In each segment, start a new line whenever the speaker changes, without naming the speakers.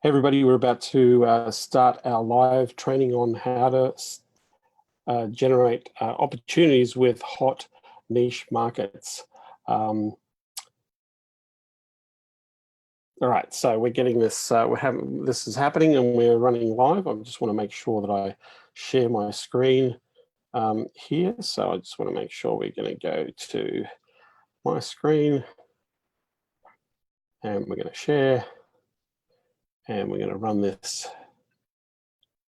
Hey everybody, we're about to start our live training on how to generate opportunities with hot niche markets. All right, so we're getting this, this is happening and we're running live. I just want to make sure that I share my screen here. So I just want to make sure we're going to go to my screen and we're going to share. And we're going to run this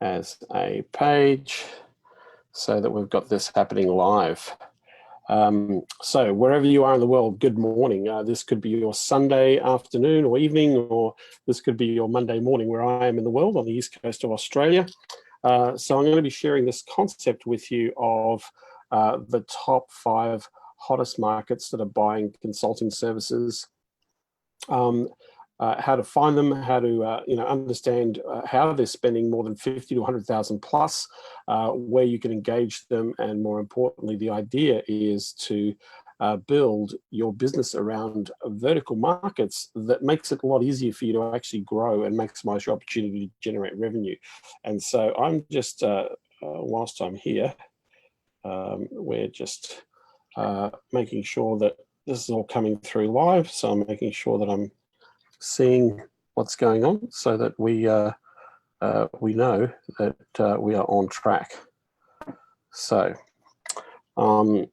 as a page so that we've got this happening live. So wherever you are in the world, good morning. This could be your Sunday afternoon or evening, or this could be your Monday morning where I am in the world on the east coast of Australia. So I'm going to be sharing this concept with you of the top 5 hottest markets that are buying consulting services. How to find them, how to understand how they're spending more than 50 to 100,000 plus, where you can engage them, and more importantly, the idea is to build your business around vertical markets that makes it a lot easier for you to actually grow and maximize your opportunity to generate revenue. And so I'm just, whilst I'm here, we're just making sure that this is all coming through live. So I'm making sure that I'm seeing what's going on so that we know that we are on track. So, all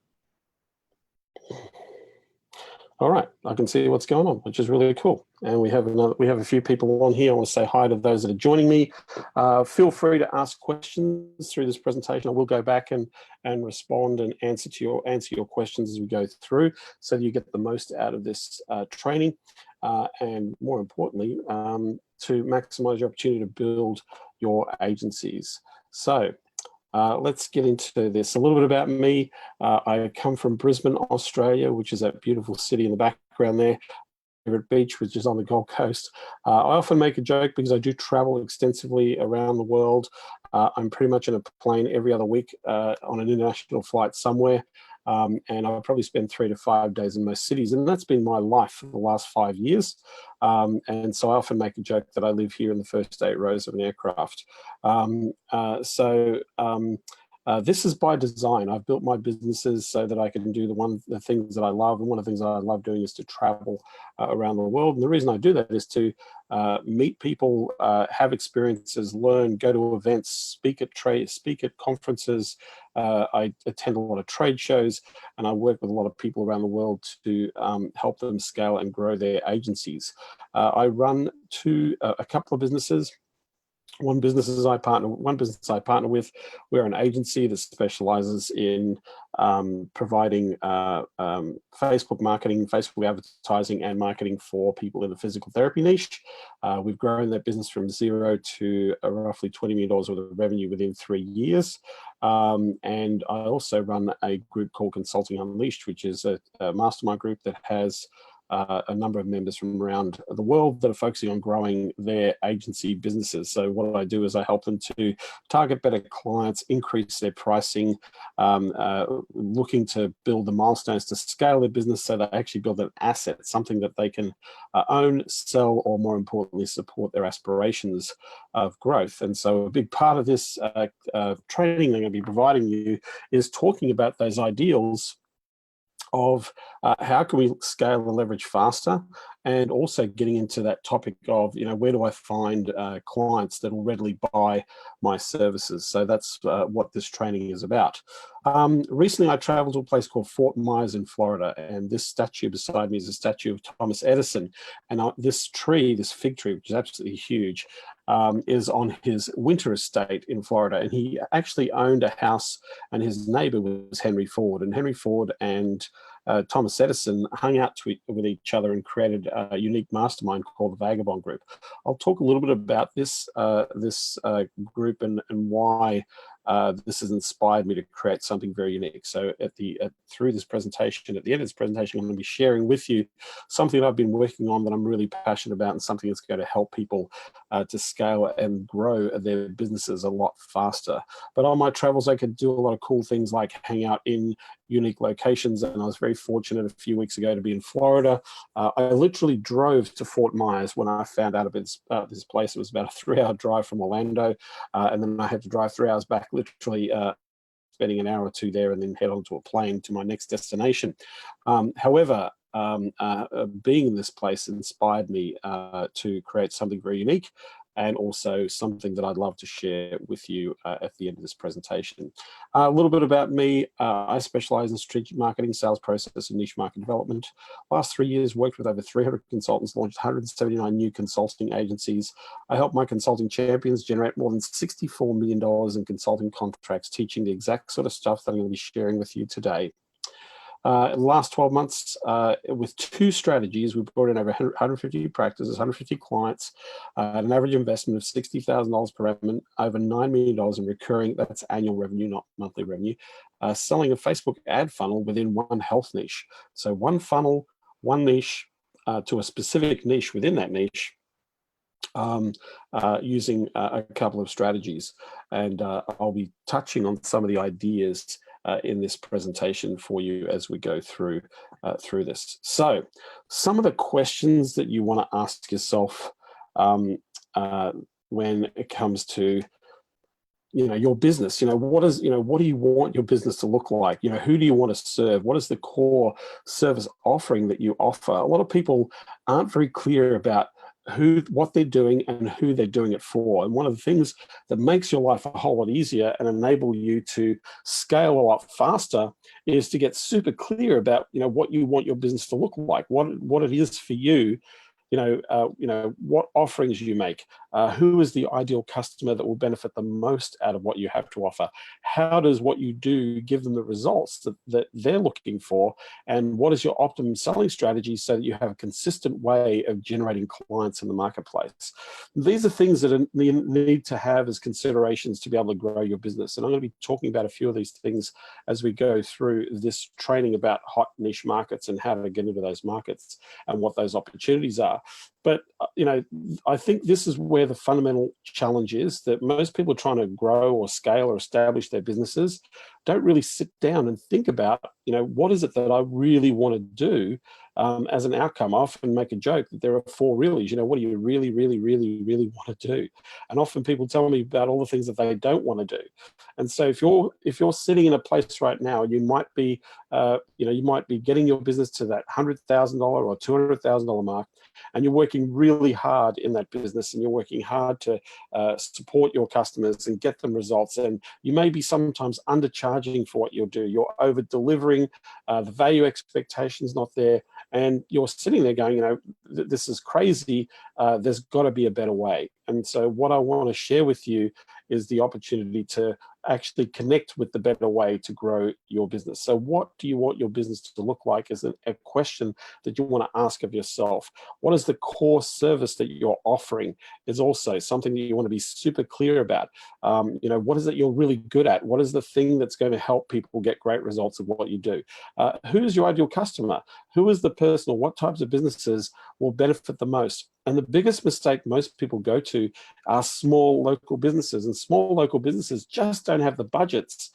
right, I can see what's going on, which is really cool. And we have a few people on here. I want to say hi to those that are joining me. Feel free to ask questions through this presentation. I will go back and respond and answer your questions as we go through, so that you get the most out of this training. And more importantly, to maximize your opportunity to build your agencies. So let's get into this. A little bit about me. I come from Brisbane, Australia, which is that beautiful city in the background there. Favorite beach, which is on the Gold Coast. I often make a joke because I do travel extensively around the world. I'm pretty much in a plane every other week on an international flight somewhere. And I'll probably spend 3 to 5 days in most cities, and that's been my life for the last 5 years. And so I often make a joke that I live here in the first 8 rows of an aircraft. This is by design. I've built my businesses so that I can do the things that I love, and one of the things that I love doing is to travel around the world. And the reason I do that is to meet people, have experiences, learn, go to events, speak at conferences. I attend a lot of trade shows, and I work with a lot of people around the world to help them scale and grow their agencies. I run a couple of businesses. One business I partner with. We're an agency that specializes in providing Facebook marketing, Facebook advertising, and marketing for people in the physical therapy niche. We've grown that business from 0 to roughly $20 million worth of revenue within 3 years. And I also run a group called Consulting Unleashed, which is a mastermind group that has a number of members from around the world that are focusing on growing their agency businesses. So what I do is I help them to target better clients, increase their pricing, looking to build the milestones to scale their business so they actually build an asset, something that they can own, sell, or more importantly, support their aspirations of growth. And so a big part of this training I'm going to be providing you is talking about those ideals of how can we scale and leverage faster, and also getting into that topic of, where do I find clients that will readily buy my services? So that's what this training is about. Recently, I traveled to a place called Fort Myers in Florida, and this statue beside me is a statue of Thomas Edison. And this fig tree, which is absolutely huge, is on his winter estate in Florida. And he actually owned a house, and his neighbor was Henry Ford. And Henry Ford and Thomas Edison hung out with each other and created a unique mastermind called the Vagabond Group. I'll talk a little bit about this group and why this has inspired me to create something very unique. So through this presentation, at the end of this presentation, I'm going to be sharing with you something that I've been working on that I'm really passionate about, and something that's going to help people to scale and grow their businesses a lot faster. But on my travels, I could do a lot of cool things like hang out in unique locations. And I was very fortunate a few weeks ago to be in Florida. I literally drove to Fort Myers when I found out about this place. It was about a 3-hour drive from Orlando. And then I had to drive 3 hours back, literally spending an hour or two there, and then head onto a plane to my next destination. However, being in this place inspired me to create something very unique, and also something that I'd love to share with you at the end of this presentation. A little bit about me. I specialize in strategic marketing, sales process, and niche market development. Last 3 years, worked with over 300 consultants, launched 179 new consulting agencies. I help my consulting champions generate more than $64 million in consulting contracts, teaching the exact sort of stuff that I'm going to be sharing with you today. In the last 12 months, with 2 strategies, we've brought in over 150 practices, 150 clients, an average investment of $60,000 per annum, over $9 million in recurring, that's annual revenue, not monthly revenue, selling a Facebook ad funnel within one health niche. So one funnel, one niche, to a specific niche within that niche, using a couple of strategies. And I'll be touching on some of the ideas in this presentation for you as we go through this. So some of the questions that you want to ask yourself when it comes to your business, what do you want your business to look like? Who do you want to serve? What is the core service offering that you offer? A lot of people aren't very clear about what they're doing and who they're doing it for. And one of the things that makes your life a whole lot easier and enable you to scale a lot faster is to get super clear about what you want your business to look like, what it is for you. What offerings you make, who is the ideal customer that will benefit the most out of what you have to offer? How does what you do give them the results that they're looking for? And what is your optimum selling strategy so that you have a consistent way of generating clients in the marketplace? These are things that you need to have as considerations to be able to grow your business. And I'm going to be talking about a few of these things as we go through this training about hot niche markets and how to get into those markets and what those opportunities are. But, I think this is where the fundamental challenge is, that most people trying to grow or scale or establish their businesses don't really sit down and think about, what is it that I really want to do as an outcome. I often make a joke that there are 4 reallys. What do you really, really, really, really want to do? And often people tell me about all the things that they don't want to do. And so if you're sitting in a place right now, you might be, you might be getting your business to that $100,000 or $200,000 mark, and you're working really hard in that business, and you're working hard to support your customers and get them results. And you may be sometimes undercharging for what you'll do. You're over delivering, the value expectation's not there, and you're sitting there going, this is crazy. There's got to be a better way. And so what I want to share with you is the opportunity to actually connect with the better way to grow your business. So what do you want your business to look like is a question that you want to ask of yourself. What is the core service that you're offering is also something that you want to be super clear about. What is it you're really good at? What is the thing that's going to help people get great results of what you do? Who is your ideal customer? Who is the person, or what types of businesses will benefit the most? And the biggest mistake most people go to are small local businesses, and small local businesses just don't have the budgets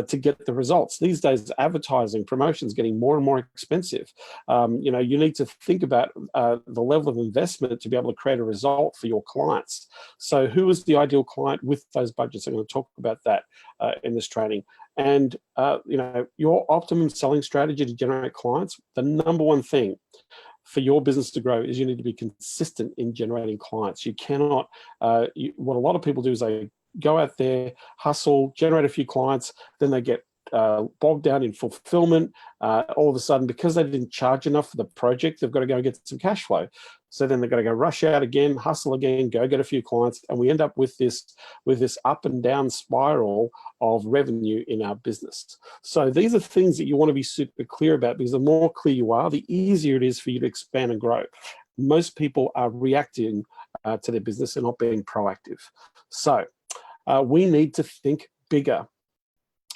to get the results. These days, advertising, promotions getting more and more expensive. You need to think about the level of investment to be able to create a result for your clients. So who is the ideal client with those budgets? I'm going to talk about that in this training. And, your optimum selling strategy to generate clients, the number one thing for your business to grow is you need to be consistent in generating clients. You cannot, what a lot of people do is they go out there, hustle, generate a few clients, then they get bogged down in fulfillment. All of a sudden, because they didn't charge enough for the project, they've got to go and get some cash flow. So then they've got to go rush out again, hustle again, go get a few clients, and we end up with this up and down spiral of revenue in our business. So these are things that you want to be super clear about, because the more clear you are, the easier it is for you to expand and grow. Most people are reacting to their business and not being proactive. So we need to think bigger.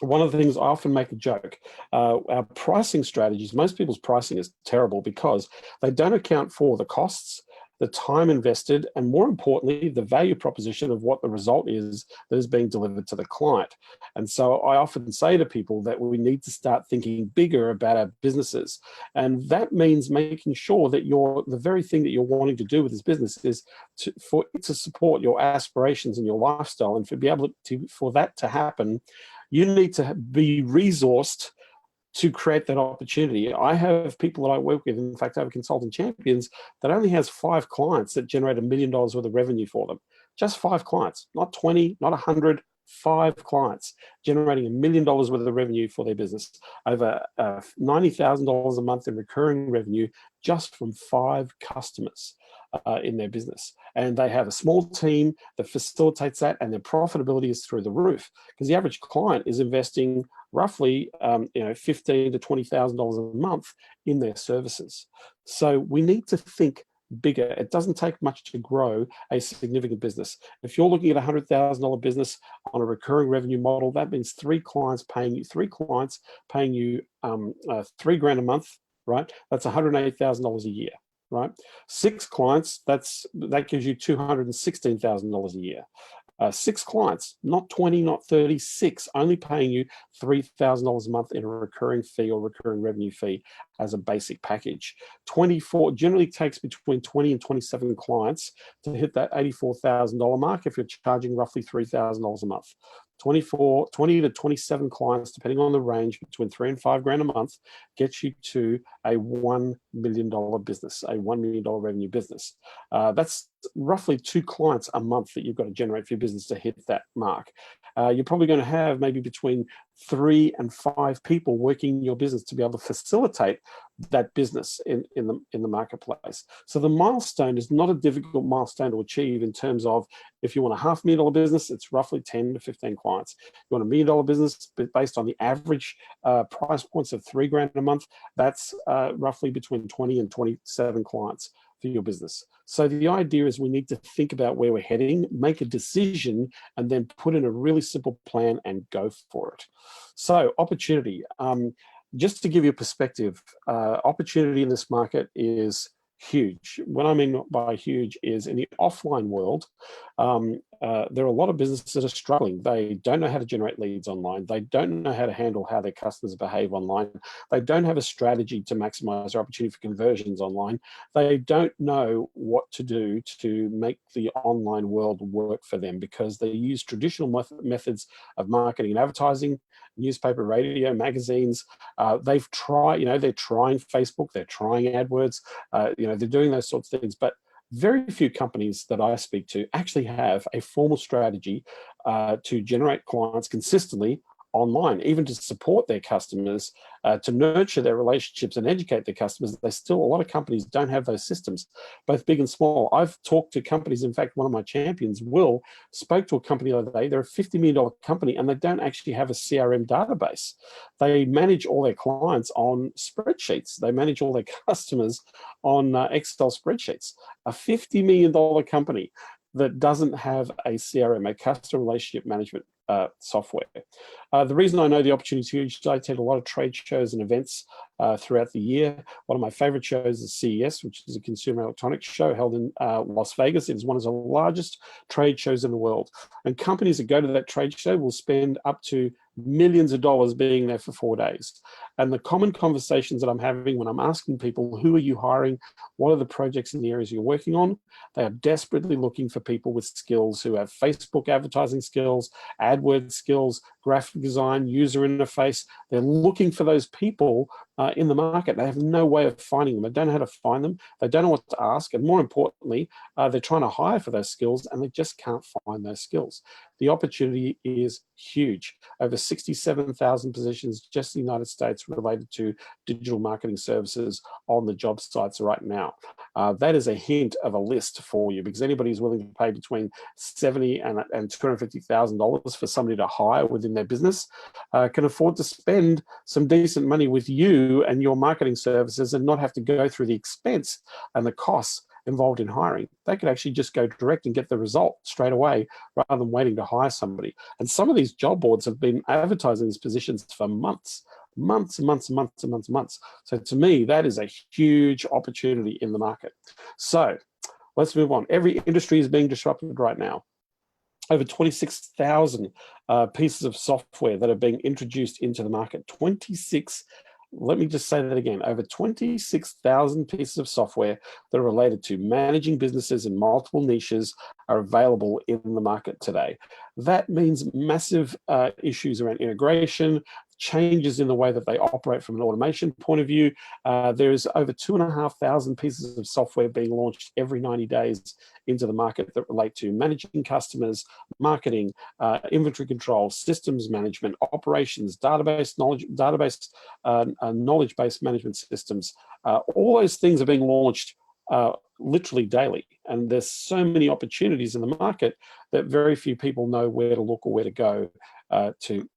One of the things I often make a joke, our pricing strategies, most people's pricing is terrible because they don't account for the costs the time invested, and more importantly, the value proposition of what the result is that is being delivered to the client. And so I often say to people that we need to start thinking bigger about our businesses. And that means making sure that the very thing that you're wanting to do with this business is to support your aspirations and your lifestyle. And for that to happen, you need to be resourced to create that opportunity. I have people that I work with, in fact, I have Consulting Champions that only has 5 clients that generate $1 million worth of revenue for them. Just 5 clients, not 20, not 100, 5 clients generating $1 million worth of revenue for their business, over $90,000 a month in recurring revenue just from 5 customers in their business. And they have a small team that facilitates that, and their profitability is through the roof because the average client is investing roughly $15,000 to $20,000 a month in their services. So we need to think bigger. It doesn't take much to grow a significant business. If you're looking at a $100,000 business on a recurring revenue model, that means 3 clients paying you $3,000 a month, right? That's $180,000 a year, right? 6 clients, that gives you $216,000 a year. 6 clients, not 20, not 30, 6, only paying you $3,000 a month in a recurring fee or recurring revenue fee as a basic package. 24 generally takes between 20 and 27 clients to hit that $84,000 mark if you're charging roughly $3,000 a month. 20 to 27 clients, depending on the range, between $3 and $5 grand a month, gets you to a $1 million business, a $1 million revenue business. That's roughly 2 clients a month that you've got to generate for your business to hit that mark. You're probably going to have maybe between 3 and 5 people working in your business to be able to facilitate that business in the marketplace. So the milestone is not a difficult milestone to achieve in terms of, if you want a $500,000 business, it's roughly 10 to 15 clients. You want a $1 million business, but based on the average price points of $3 grand a month, that's roughly between 20 and 27 clients for your business. So the idea is we need to think about where we're heading, make a decision, and then put in a really simple plan and go for it. So opportunity, just to give you a perspective, opportunity in this market is huge. What I mean by huge is, in the offline world, there are a lot of businesses that are struggling. They don't know how to generate leads online. They don't know how to handle how their customers behave online. They don't have a strategy to maximize their opportunity for conversions online. They don't know what to do to make the online world work for them because they use traditional methods of marketing and advertising, newspaper, radio, magazines. They've tried, they're trying Facebook, they're trying AdWords, they're doing those sorts of things, but very few companies that I speak to actually have a formal strategy to generate clients consistently online, even to support their customers, to nurture their relationships and educate their customers. A lot of companies don't have those systems, both big and small. I've talked to companies. In fact, one of my champions, Will, spoke to a company the other day. They're a $50 million company, and they don't actually have a CRM database. They manage all their clients on spreadsheets. They manage all their customers on Excel spreadsheets. A $50 million company that doesn't have a CRM, a customer relationship management software. The reason I know the opportunity is huge is I attend a lot of trade shows and events throughout the year. One of my favorite shows is CES, which is a consumer electronics show held in Las Vegas. It is one of the largest trade shows in the world. And companies that go to that trade show will spend up to millions of dollars being there for 4 days. And the common conversations that I'm having when I'm asking people, who are you hiring? What are the projects in the areas you're working on? They are desperately looking for people with skills who have Facebook advertising skills, AdWords skills, graphic design, user interface. They're looking for those people in the market. They have no way of finding them. They don't know how to find them. They don't know what to ask. And more importantly, they're trying to hire for those skills and they just can't find those skills. The opportunity is huge. Over 67,000 positions just in the United States related to digital marketing services on the job sites right now. That is a hint of a list for you, because anybody who's willing to pay between $70,000 and $250,000 for somebody to hire within their business can afford to spend some decent money with you and your marketing services and not have to go through the expense and the costs involved in hiring. They could actually just go direct and get the result straight away rather than waiting to hire somebody. And some of these job boards have been advertising these positions for months. So to me, that is a huge opportunity in the market. So Let's move on. Every industry is being disrupted right now. Over 26,000 pieces of software that are being introduced into the market. Let me just say that again, over 26,000 pieces of software that are related to managing businesses in multiple niches are available in the market today. That means massive issues around integration, changes in the way that they operate from an automation point of view. There's over 2,500 pieces of software being launched every 90 days into the market that relate to managing customers, marketing, inventory control, systems management, operations, knowledge-based management systems. All those things are being launched literally daily, and there's so many opportunities in the market that very few people know where to look or where to go to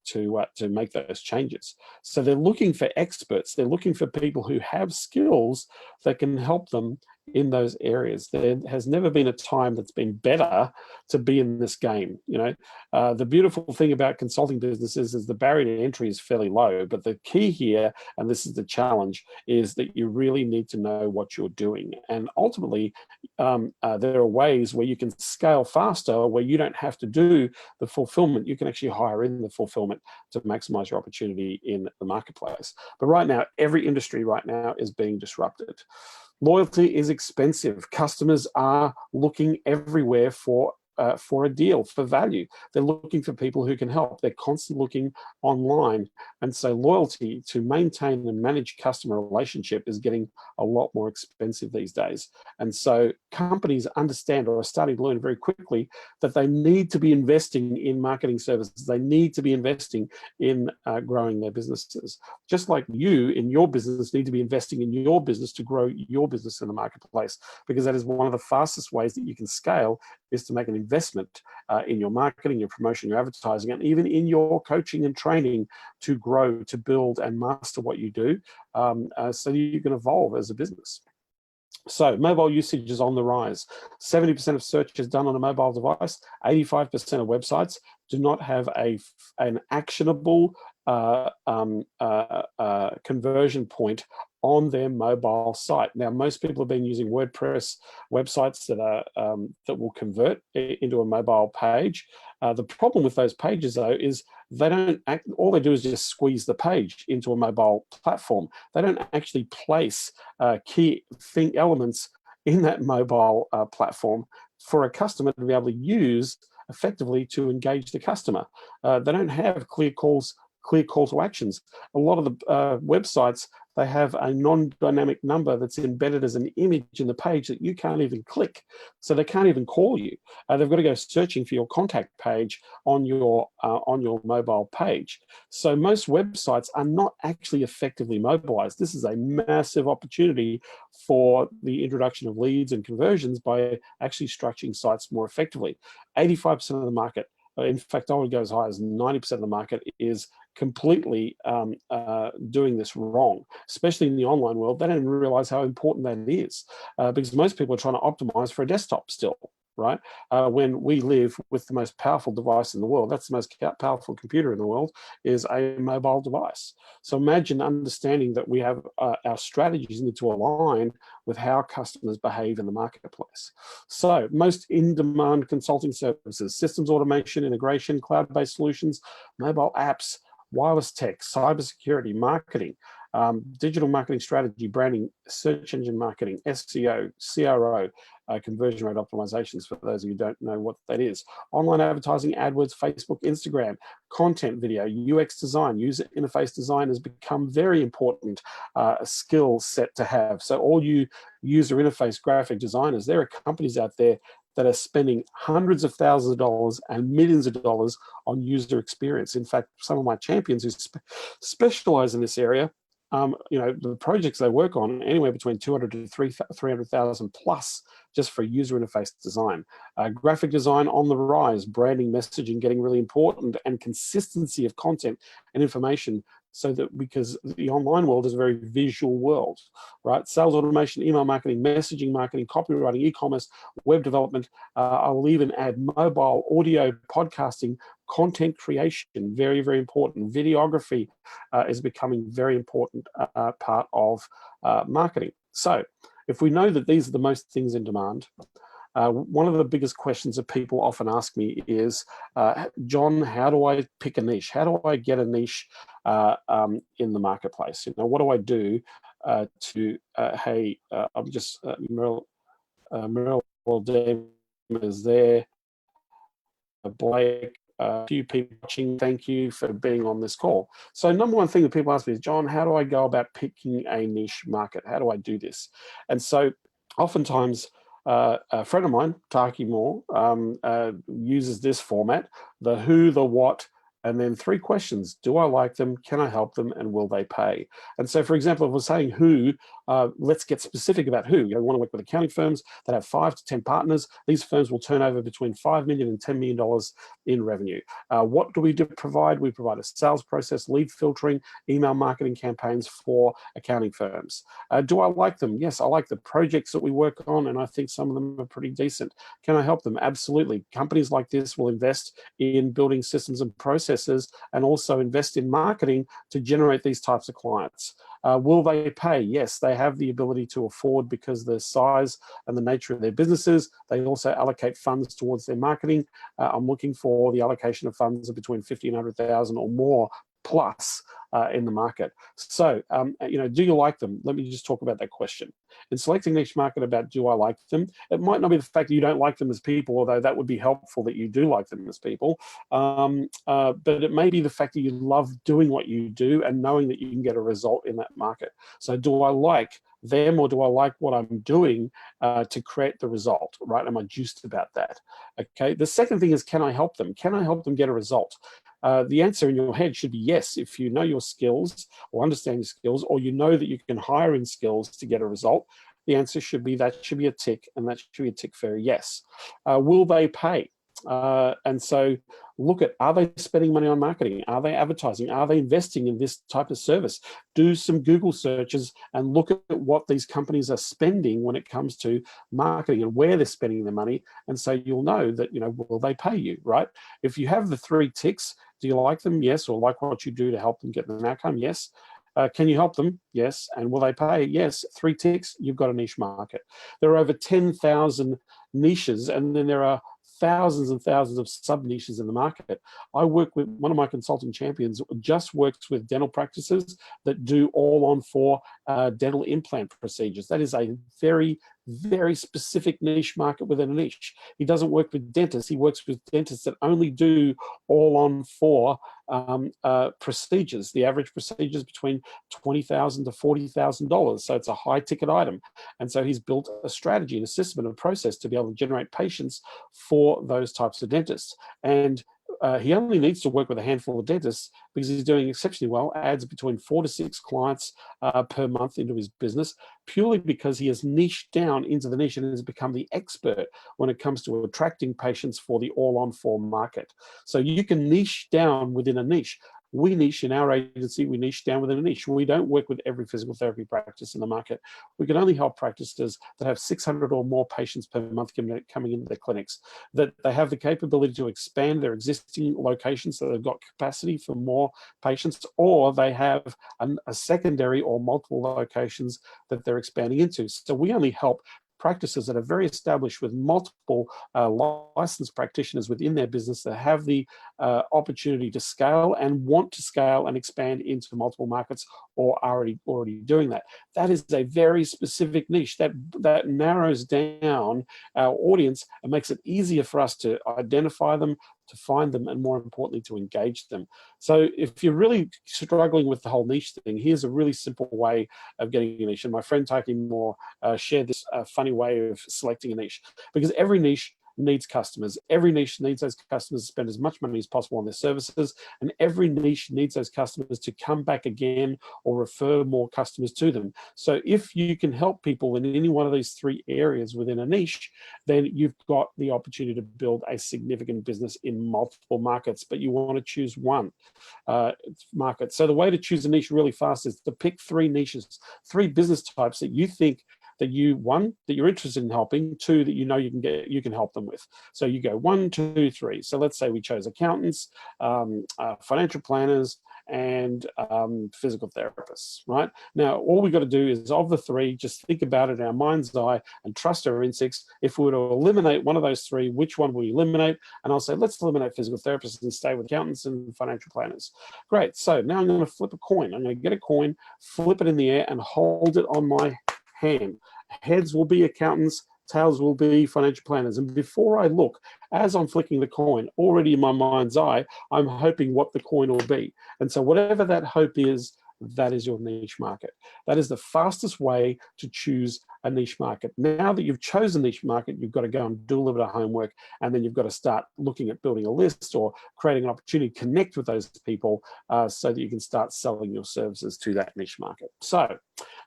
make those changes. So they're looking for experts. They're looking for people who have skills that can help them in those areas. There has never been a time that's been better to be in this game. The beautiful thing about consulting businesses is the barrier to entry is fairly low, but the key here, and this is the challenge, is that you really need to know what you're doing. And ultimately, there are ways where you can scale faster, where you don't have to do the fulfillment. You can actually hire in the fulfillment to maximize your opportunity in the marketplace. But right now, every industry right now is being disrupted. Loyalty is expensive. Customers are looking everywhere for a deal, for value. They're looking for people who can help. They're constantly looking online. And so loyalty, to maintain and manage customer relationship, is getting a lot more expensive these days. And so companies understand, or are starting to learn very quickly, that they need to be investing in marketing services. They need to be investing in growing their businesses. Just like you in your business need to be investing in your business to grow your business in the marketplace, because that is one of the fastest ways that you can scale, is to make an investment in your marketing, your promotion, your advertising, and even in your coaching and training to grow, to build and master what you do, so you can evolve as a business. So mobile usage is on the rise. 70% of search is done on a mobile device. 85% of websites do not have an actionable conversion point on their mobile site. Now, most people have been using WordPress websites that will convert into a mobile page. The problem with those pages, though, is all they do is just squeeze the page into a mobile platform. They don't actually place key elements in that mobile platform for a customer to be able to use effectively to engage the customer. They don't have clear call to actions. A lot of the websites, they have a non-dynamic number that's embedded as an image in the page that you can't even click. So they can't even call you. They've got to go searching for your contact page on your mobile page. So most websites are not actually effectively mobilized. This is a massive opportunity for the introduction of leads and conversions by actually structuring sites more effectively. 85% of the market, in fact, I would go as high as 90% of the market, is completely doing this wrong, especially in the online world. They don't even realize how important that is, because most people are trying to optimize for a desktop still, right? When we live with the most powerful device in the world, that's the most powerful computer in the world, is a mobile device. So imagine understanding that we have our strategies need to align with how customers behave in the marketplace. So most in-demand consulting services: systems automation, integration, cloud-based solutions, mobile apps, wireless tech, cybersecurity, marketing, digital marketing strategy, branding, search engine marketing, SEO, CRO, conversion rate optimizations, for those of you who don't know what that is, online advertising, AdWords, Facebook, Instagram, content video, UX design, user interface design has become very important skill set to have. So all you user interface graphic designers, there are companies out there that are spending hundreds of thousands of dollars and millions of dollars on user experience. In fact, some of my champions who specialize in this area, the projects they work on, anywhere between 200 to 300,000 plus just for user interface design. Graphic design on the rise, branding, messaging getting really important, and consistency of content and information, so that, because the online world is a very visual world, right? Sales automation, email marketing, messaging marketing, copywriting, e-commerce, web development. I'll even add mobile, audio, podcasting, content creation, very, very important. Videography is becoming very important part of marketing. So if we know that these are the most things in demand, One of the biggest questions that people often ask me is, John, how do I pick a niche? How do I get a niche in the marketplace? You know, what do I do I'm just, Meryl is there, Blake, a few people watching, thank you for being on this call. So number one thing that people ask me is, John, how do I go about picking a niche market? How do I do this? And so oftentimes, a friend of mine, Taki Moore, uses this format: the who, the what, and then 3 questions. Do I like them? Can I help them? And will they pay? And so, for example, if we're saying who, let's get specific about who. You know, we want to work with accounting firms that have 5 to 10 partners. These firms will turn over between $5 million and $10 million in revenue. What do we provide? We provide a sales process, lead filtering, email marketing campaigns for accounting firms. Do I like them? Yes, I like the projects that we work on, and I think some of them are pretty decent. Can I help them? Absolutely. Companies like this will invest in building systems and processes and also invest in marketing to generate these types of clients. Will they pay? Yes, they have the ability to afford because the size and the nature of their businesses. They also allocate funds towards their marketing. I'm looking for the allocation of funds of between 50 and 100,000 or more plus in the market. So, you know, do you like them? Let me just talk about that question. In selecting niche market about do I like them, it might not be the fact that you don't like them as people, although that would be helpful that you do like them as people, but it may be the fact that you love doing what you do and knowing that you can get a result in that market. So do I like them, or do I like what I'm doing to create the result, right? Am I juiced about that? Okay. The second thing is, can I help them? Can I help them get a result? The answer in your head should be yes. If you know your skills or understand your skills, or you know that you can hire in skills to get a result, the answer should be, that should be a tick, and that should be a tick for a yes. Will they pay? And so look at, are they spending money on marketing? Are they advertising? Are they investing in this type of service? Do some Google searches and look at what these companies are spending when it comes to marketing and where they're spending their money. And so you'll know that, you know, will they pay you, right? If you have the 3 ticks, do you like them? Yes. Or like what you do to help them get an outcome? Yes. Can you help them? Yes. And will they pay? Yes. 3 ticks, you've got a niche market. There are over 10,000 niches, and then there are thousands and thousands of sub niches in the market. I work with one of my consulting champions, just works with dental practices that do all-on-4 dental implant procedures. That is a very, very specific niche market within a niche. He doesn't work with dentists. He works with dentists that only do all-on-4 procedures. The average procedure is between $20,000 to $40,000. So it's a high ticket item. And so he's built a strategy and a system and a process to be able to generate patients for those types of dentists. And he only needs to work with a handful of dentists because he's doing exceptionally well, adds between 4 to 6 clients per month into his business, purely because he has niched down into the niche and has become the expert when it comes to attracting patients for the all-on-4 market. So you can niche down within a niche. We niche in our agency, we niche down within a niche. We don't work with every physical therapy practice in the market. We can only help practices that have 600 or more patients per month coming into their clinics, that they have the capability to expand their existing locations, so they've got capacity for more patients, or they have a secondary or multiple locations that they're expanding into. So we only help practices that are very established with multiple licensed practitioners within their business that have the opportunity to scale and want to scale and expand into multiple markets, or are already doing that. That is a very specific niche that narrows down our audience and makes it easier for us to identify them, to find them, and more importantly, to engage them. So if you're really struggling with the whole niche thing, here's a really simple way of getting a niche. And my friend Taki Moore shared this funny way of selecting a niche, because every niche needs customers. Every niche needs those customers to spend as much money as possible on their services, and every niche needs those customers to come back again or refer more customers to them. So if you can help people in any one of these 3 areas within a niche, then you've got the opportunity to build a significant business in multiple markets, but you want to choose one market. So the way to choose a niche really fast is to pick 3 niches, 3 business types that you think that you're interested in helping, 2 that you know you can help them with. So you go 1, 2, 3. So let's say we chose accountants, financial planners, and physical therapists, right? Now, all we've got to do is, of the three, just think about it in our mind's eye and trust our instincts. If we were to eliminate one of those three, which one will we eliminate? And I'll say, let's eliminate physical therapists and stay with accountants and financial planners. Great. So now I'm going to flip a coin. I'm going to get a coin, flip it in the air, and hold it on my hand. Heads will be accountants, tails will be financial planners. And before I look, as I'm flicking the coin, already in my mind's eye, I'm hoping what the coin will be. And so whatever that hope is, that is your niche market. That is the fastest way to choose a niche market. Now that you've chosen niche market, you've got to go and do a little bit of homework, and then you've got to start looking at building a list or creating an opportunity to connect with those people so that you can start selling your services to that niche market. So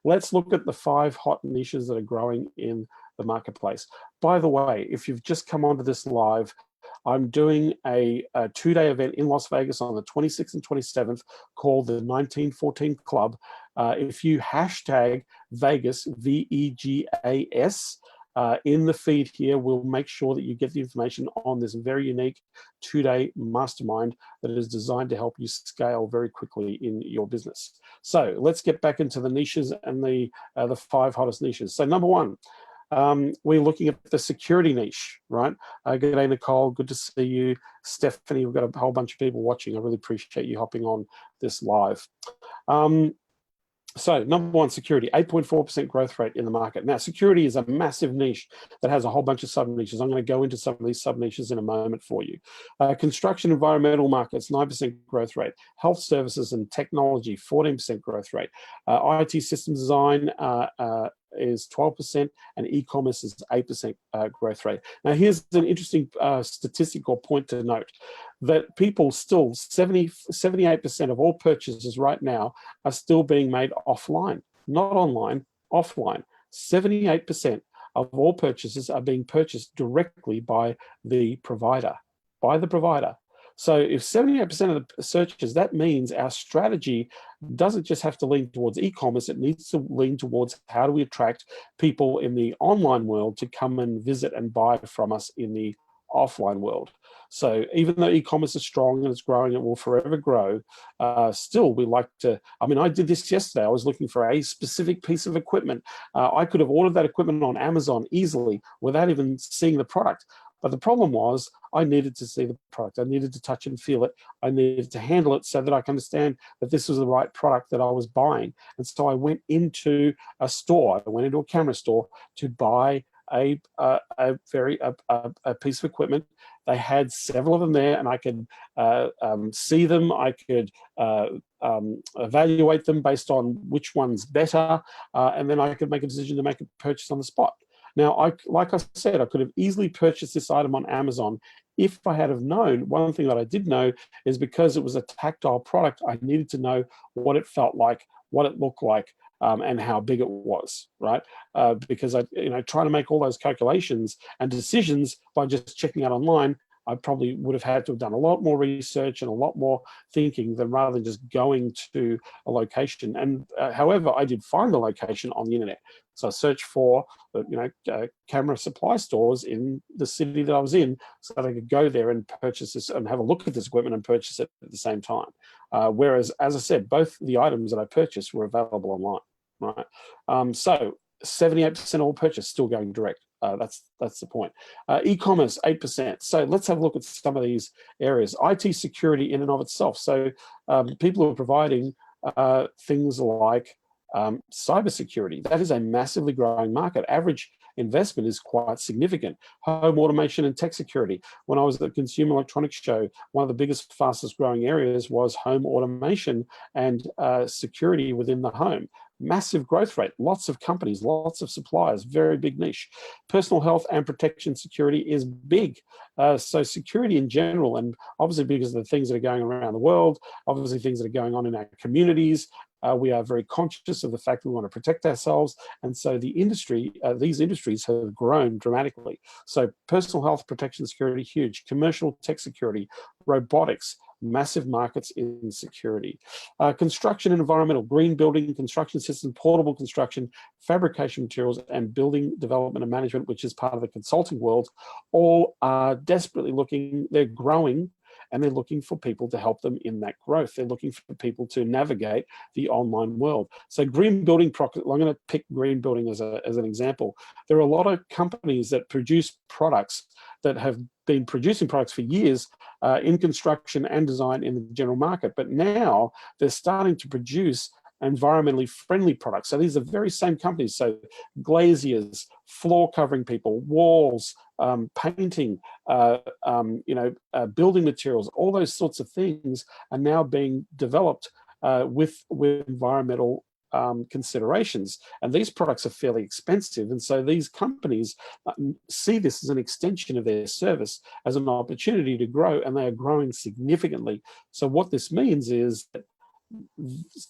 let's look at the 5 hot niches that are growing in the marketplace. By the way, if you've just come onto this live, I'm doing a 2-day event in Las Vegas on the 26th and 27th called the 1914 Club. If you hashtag Vegas, VEGAS, in the feed here, we'll make sure that you get the information on this very unique 2-day mastermind that is designed to help you scale very quickly in your business. So let's get back into the niches and the 5 hottest niches. So number 1, we're looking at the security niche, right? Good day, Nicole. Good to see you. Stephanie, we've got a whole bunch of people watching. I really appreciate you hopping on this live. So number 1, security, 8.4% growth rate in the market. Now, security is a massive niche that has a whole bunch of sub-niches. I'm going to go into some of these sub-niches in a moment for you. Construction, environmental markets, 9% growth rate. Health services and technology, 14% growth rate. IT systems design is 12%, and e-commerce is 8% growth rate. Now, here's an interesting statistical point to note, that people still, 78% of all purchases right now are still being made offline, not online, offline. 78% of all purchases are being purchased directly by the provider, So if 78% of the searches, that means our strategy doesn't just have to lean towards e-commerce, it needs to lean towards how do we attract people in the online world to come and visit and buy from us in the offline world. So even though e-commerce is strong and it's growing, it will forever grow, still we like to, I mean, I did this yesterday. I was looking for a specific piece of equipment. I could have ordered that equipment on Amazon easily without even seeing the product. But the problem was I needed to see the product. I needed to touch and feel it. I needed to handle it so that I can understand that this was the right product that I was buying. And so I went into a store. I went into a camera store to buy a piece of equipment. They had several of them there, and I could see them. I could evaluate them based on which one's better, and then I could make a decision to make a purchase on the spot. Now, like I said, I could have easily purchased this item on Amazon if I had have known. One thing that I did know is because it was a tactile product, I needed to know what it felt like, what it looked like, and how big it was, right? Because trying to make all those calculations and decisions by just checking out online, I probably would have had to have done a lot more research and a lot more thinking than rather than just going to a location. And however, I did find the location on the internet. So I searched for, camera supply stores in the city that I was in, so that I could go there and purchase this and have a look at this equipment and purchase it at the same time. Whereas, as I said, both the items that I purchased were available online, right? So 78% of all purchase still going direct. That's the point. E-commerce, 8%. So let's have a look at some of these areas. IT security in and of itself. So people are providing things like cybersecurity. That is a massively growing market. Average investment is quite significant. Home automation and tech security. When I was at the Consumer Electronics Show, one of the biggest, fastest growing areas was home automation and security within the home. Massive growth rate, lots of companies, lots of suppliers, very big niche. Personal health and protection security is big. So security in general, and obviously because of the things that are going around the world, obviously things that are going on in our communities, we are very conscious of the fact that we want to protect ourselves. And so the industry, these industries have grown dramatically. So personal health, protection, security, huge. Commercial tech security, robotics, massive markets in security. Construction and environmental, green building, construction system, portable construction, fabrication materials, and building development and management, which is part of the consulting world, all are desperately looking, they're growing, and they're looking for people to help them in that growth. They're looking for people to navigate the online world. So green building, I'm going to pick green building as an example. There are a lot of companies that produce products that have been producing products for years in construction and design in the general market, but now they're starting to produce environmentally friendly products. So these are very same companies. So glaziers, floor covering people, walls, painting, building materials, all those sorts of things are now being developed with environmental considerations. And these products are fairly expensive. And so these companies see this as an extension of their service, as an opportunity to grow, and they are growing significantly. So what this means is that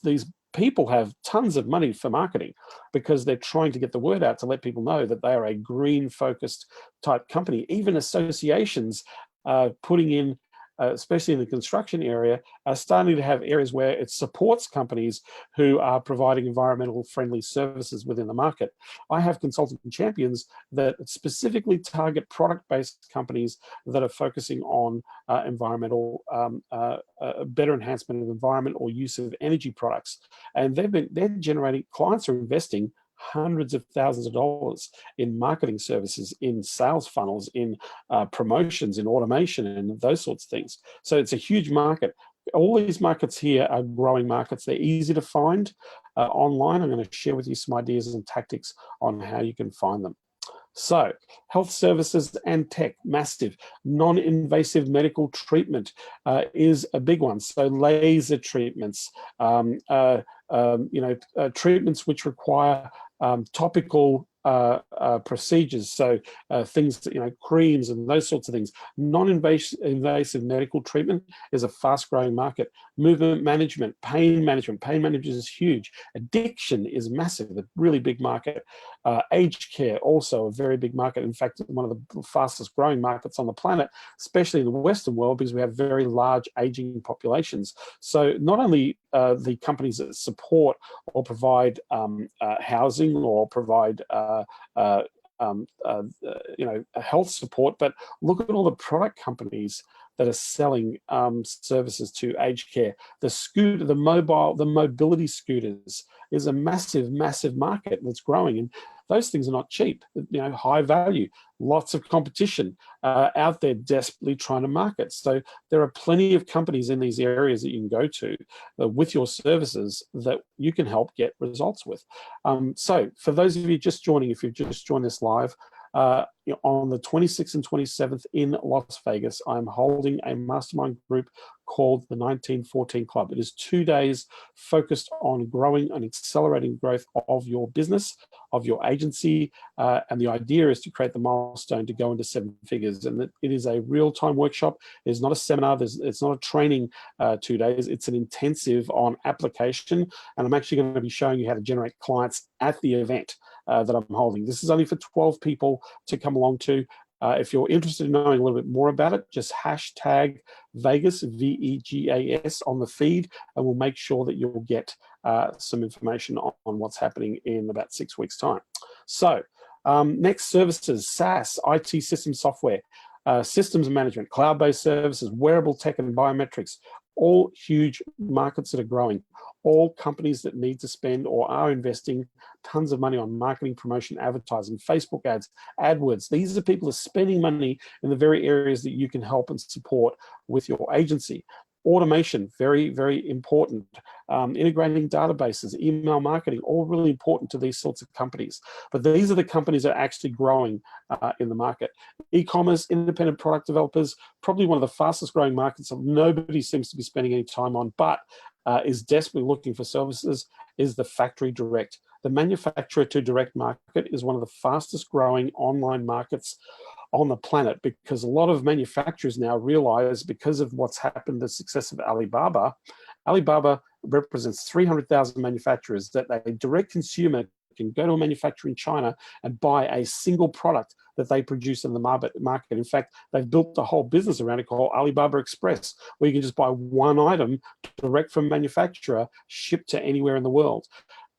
these people have tons of money for marketing because they're trying to get the word out to let people know that they are a green focused type company. Even associations putting in, especially in the construction area, are starting to have areas where it supports companies who are providing environmental friendly services within the market. I have consultant champions that specifically target product-based companies that are focusing on environmental, better enhancement of environment or use of energy products. And they're generating, clients are investing hundreds of thousands of dollars in marketing services, in sales funnels, in promotions, in automation, and those sorts of things. So it's a huge market. All these markets here are growing markets. They're easy to find online. I'm going to share with you some ideas and tactics on how you can find them. So health services and tech, massive. Non-invasive medical treatment is a big one. So laser treatments, treatments which require topical procedures, so things, creams and those sorts of things. Non-invasive medical treatment is a fast-growing market. Movement management, pain management is huge. Addiction is massive, a really big market. Aged care, also a very big market. In fact, one of the fastest growing markets on the planet, especially in the Western world, because we have very large aging populations. So not only the companies that support or provide housing or provide health support, but look at all the product companies that are selling services to aged care. The mobility scooters is a massive market that's growing, and those things are not cheap. High value, lots of competition out there desperately trying to market. So there are plenty of companies in these areas that you can go to with your services that you can help get results with. So for those of you just joining, if you've just joined this live, on the 26th and 27th in Las Vegas, I'm holding a mastermind group called the 1914 Club. It is 2 days focused on growing and accelerating growth of your business, of your agency, and the idea is to create the milestone to go into 7 figures. And it is a real-time workshop. It's not a seminar. It's not a training 2 days. It's an intensive on application, and I'm actually going to be showing you how to generate clients at the event that I'm holding. This is only for 12 people to come along to. If you're interested in knowing a little bit more about it, just hashtag Vegas, VEGAS, on the feed, and we'll make sure that you'll get some information on what's happening in about 6 weeks' time. So next, services, SaaS, IT system software, systems management, cloud-based services, wearable tech and biometrics, all huge markets that are growing, all companies that need to spend or are investing tons of money on marketing, promotion, advertising, Facebook ads, AdWords. These are people who are spending money in the very areas that you can help and support with your agency. Automation, very, very important. Integrating databases, email marketing, all really important to these sorts of companies. But these are the companies that are actually growing in the market. E-commerce, independent product developers, probably one of the fastest growing markets that nobody seems to be spending any time on, but is desperately looking for services, is the factory direct. The manufacturer to direct market is one of the fastest growing online markets on the planet, because a lot of manufacturers now realize, because of what's happened, the success of Alibaba represents 300,000 manufacturers, that a direct consumer can go to a manufacturer in China and buy a single product that they produce in the market. In fact, they've built a whole business around it called Alibaba Express, where you can just buy one item direct from manufacturer, shipped to anywhere in the world.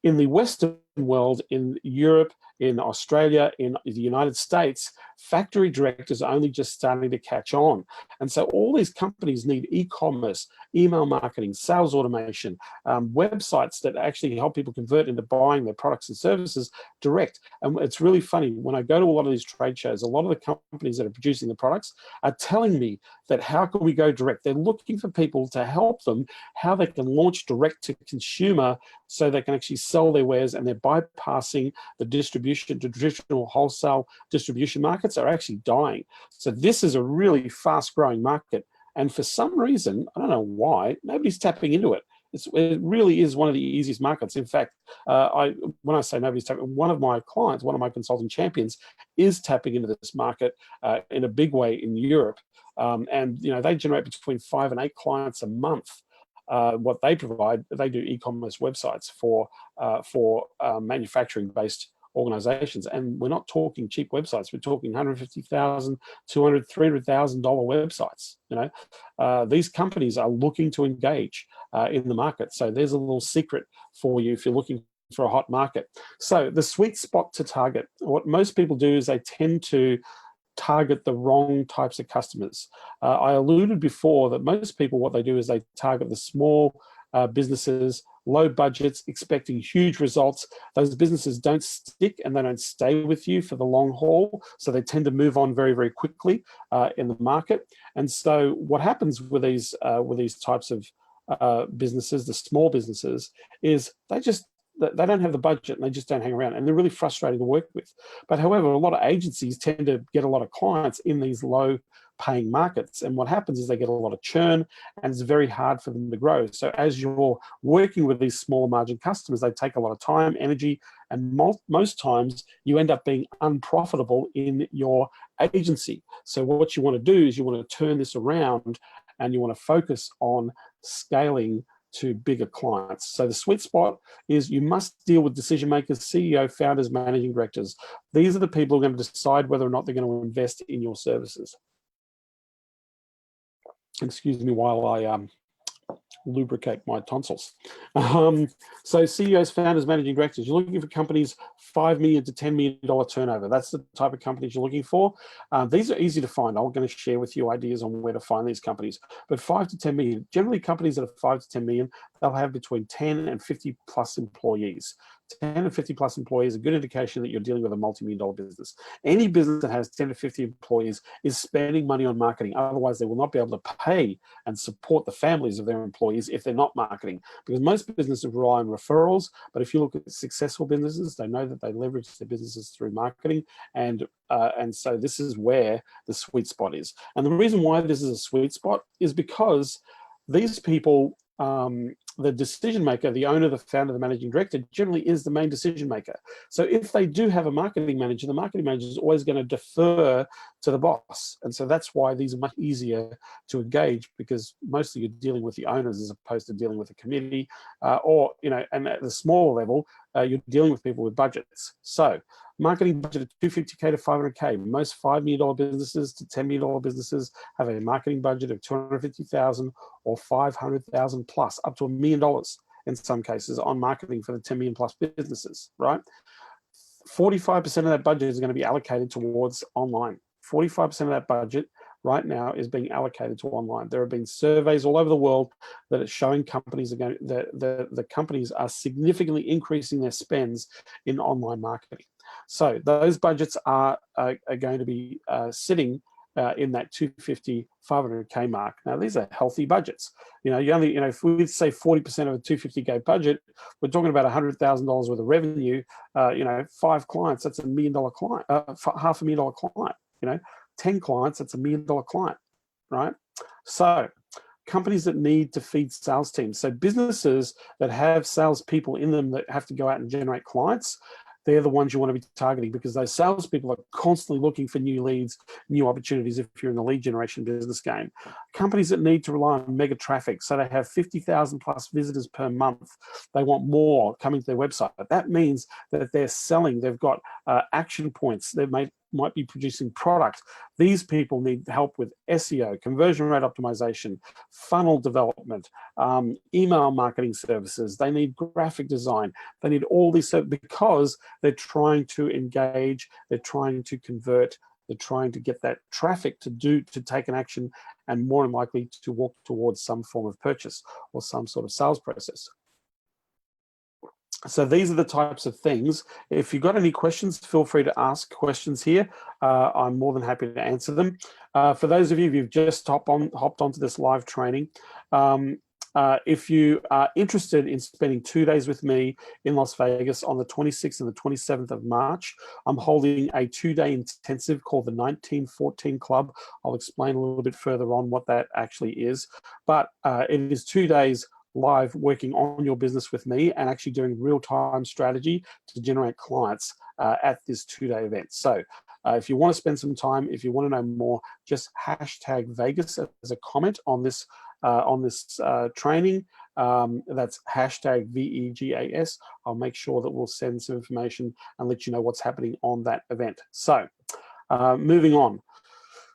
In the Western world, in Europe, in Australia, in the United States, factory direct is only just starting to catch on. And so all these companies need e-commerce, email marketing, sales automation, websites that actually help people convert into buying their products and services direct. And it's really funny, when I go to a lot of these trade shows, a lot of the companies that are producing the products are telling me that how can we go direct? They're looking for people to help them how they can launch direct to consumer so they can actually sell their wares, and they're bypassing the distribution to traditional wholesale distribution markets are actually dying. So this is a really fast growing market. And for some reason, I don't know why, nobody's tapping into it. It really is one of the easiest markets. In fact, when I say nobody's tapping, one of my clients, one of my consulting champions, is tapping into this market in a big way in Europe. And they generate between 5 and 8 clients a month. What they provide, they do e-commerce websites for manufacturing-based organizations, and we're not talking cheap websites. We're talking $150,000, $200,000, $300,000 websites. These companies are looking to engage in the market. So there's a little secret for you if you're looking for a hot market. So the sweet spot to target. What most people do is they tend to target the wrong types of customers. I alluded before that most people, what they do is they target the small businesses, low budgets, expecting huge results. Those businesses don't stick and they don't stay with you for the long haul. So they tend to move on very, very quickly in the market. And so what happens with these types of businesses, the small businesses, is they don't have the budget and they just don't hang around, and they're really frustrating to work with. But however, a lot of agencies tend to get a lot of clients in these low paying markets, and what happens is they get a lot of churn and it's very hard for them to grow. So as you're working with these smaller margin customers, they take a lot of time, energy, and most times you end up being unprofitable in your agency. So what you want to do is you want to turn this around and you want to focus on scaling to bigger clients. So the sweet spot is you must deal with decision makers, CEO, founders, managing directors. These are the people who are going to decide whether or not they're going to invest in your services. Excuse me while I lubricate my tonsils. So CEOs, founders, managing directors, you're looking for companies $5 million to $10 million turnover. That's the type of companies you're looking for. These are easy to find. I'm going to share with you ideas on where to find these companies. But 5 to 10 million, generally companies that are 5 to 10 million, they'll have between 10 and 50 plus employees. 10 and 50 plus employees is a good indication that you're dealing with a multi-million-dollar business. Any business that has 10 to 50 employees is spending money on marketing. Otherwise, they will not be able to pay and support the families of their employees if they're not marketing. Because most businesses rely on referrals, but if you look at successful businesses, they know that they leverage their businesses through marketing, and so this is where the sweet spot is. And the reason why this is a sweet spot is because these people, the decision maker, the owner, the founder, the managing director, generally is the main decision maker. So if they do have a marketing manager, the marketing manager is always going to defer to the boss. And so that's why these are much easier to engage, because mostly you're dealing with the owners as opposed to dealing with a committee, and at the smaller level, you're dealing with people with budgets. So marketing budget of $250K to $500K. Most $5 million businesses to $10 million businesses have a marketing budget of $250,000 or $500,000 plus, up to $1 million in some cases on marketing for the 10 million plus businesses, right? 45% of that budget is going to be allocated towards online. 45% of that budget right now is being allocated to online. There have been surveys all over the world that are showing companies are going, the companies are significantly increasing their spends in online marketing. So those budgets are going to be sitting in that 250, 500K mark. Now these are healthy budgets. If we say 40% of a 250K budget, we're talking about $100,000 worth of revenue. 5 clients, that's $1 million client, $500,000 client. 10 clients, that's $1 million client, right? So companies that need to feed sales teams. So businesses that have salespeople in them that have to go out and generate clients, they're the ones you want to be targeting, because those salespeople are constantly looking for new leads, new opportunities if you're in the lead generation business game. Companies that need to rely on mega traffic, so they have 50,000 plus visitors per month. They want more coming to their website. But that means that they're selling, they've got action points. might be producing product. These people need help with SEO, conversion rate optimization, funnel development, email marketing services. They need graphic design. They need all these, because they're trying to engage, they're trying to convert, they're trying to get that traffic to take an action, and more than likely to walk towards some form of purchase or some sort of sales process. So these are the types of things. If you've got any questions, feel free to ask questions here. I'm more than happy to answer them. For those of you who've just hopped onto this live training, if you are interested in spending 2 days with me in Las Vegas on the 26th and the 27th of March, I'm holding a 2-day intensive called the 1914 Club. I'll explain a little bit further on what that actually is. But it is 2 days live working on your business with me and actually doing real-time strategy to generate clients at this 2-day event. So if you want to spend some time, if you want to know more, just hashtag Vegas as a comment on this training. That's hashtag VEGAS. I'll make sure that we'll send some information and let you know what's happening on that event. So moving on.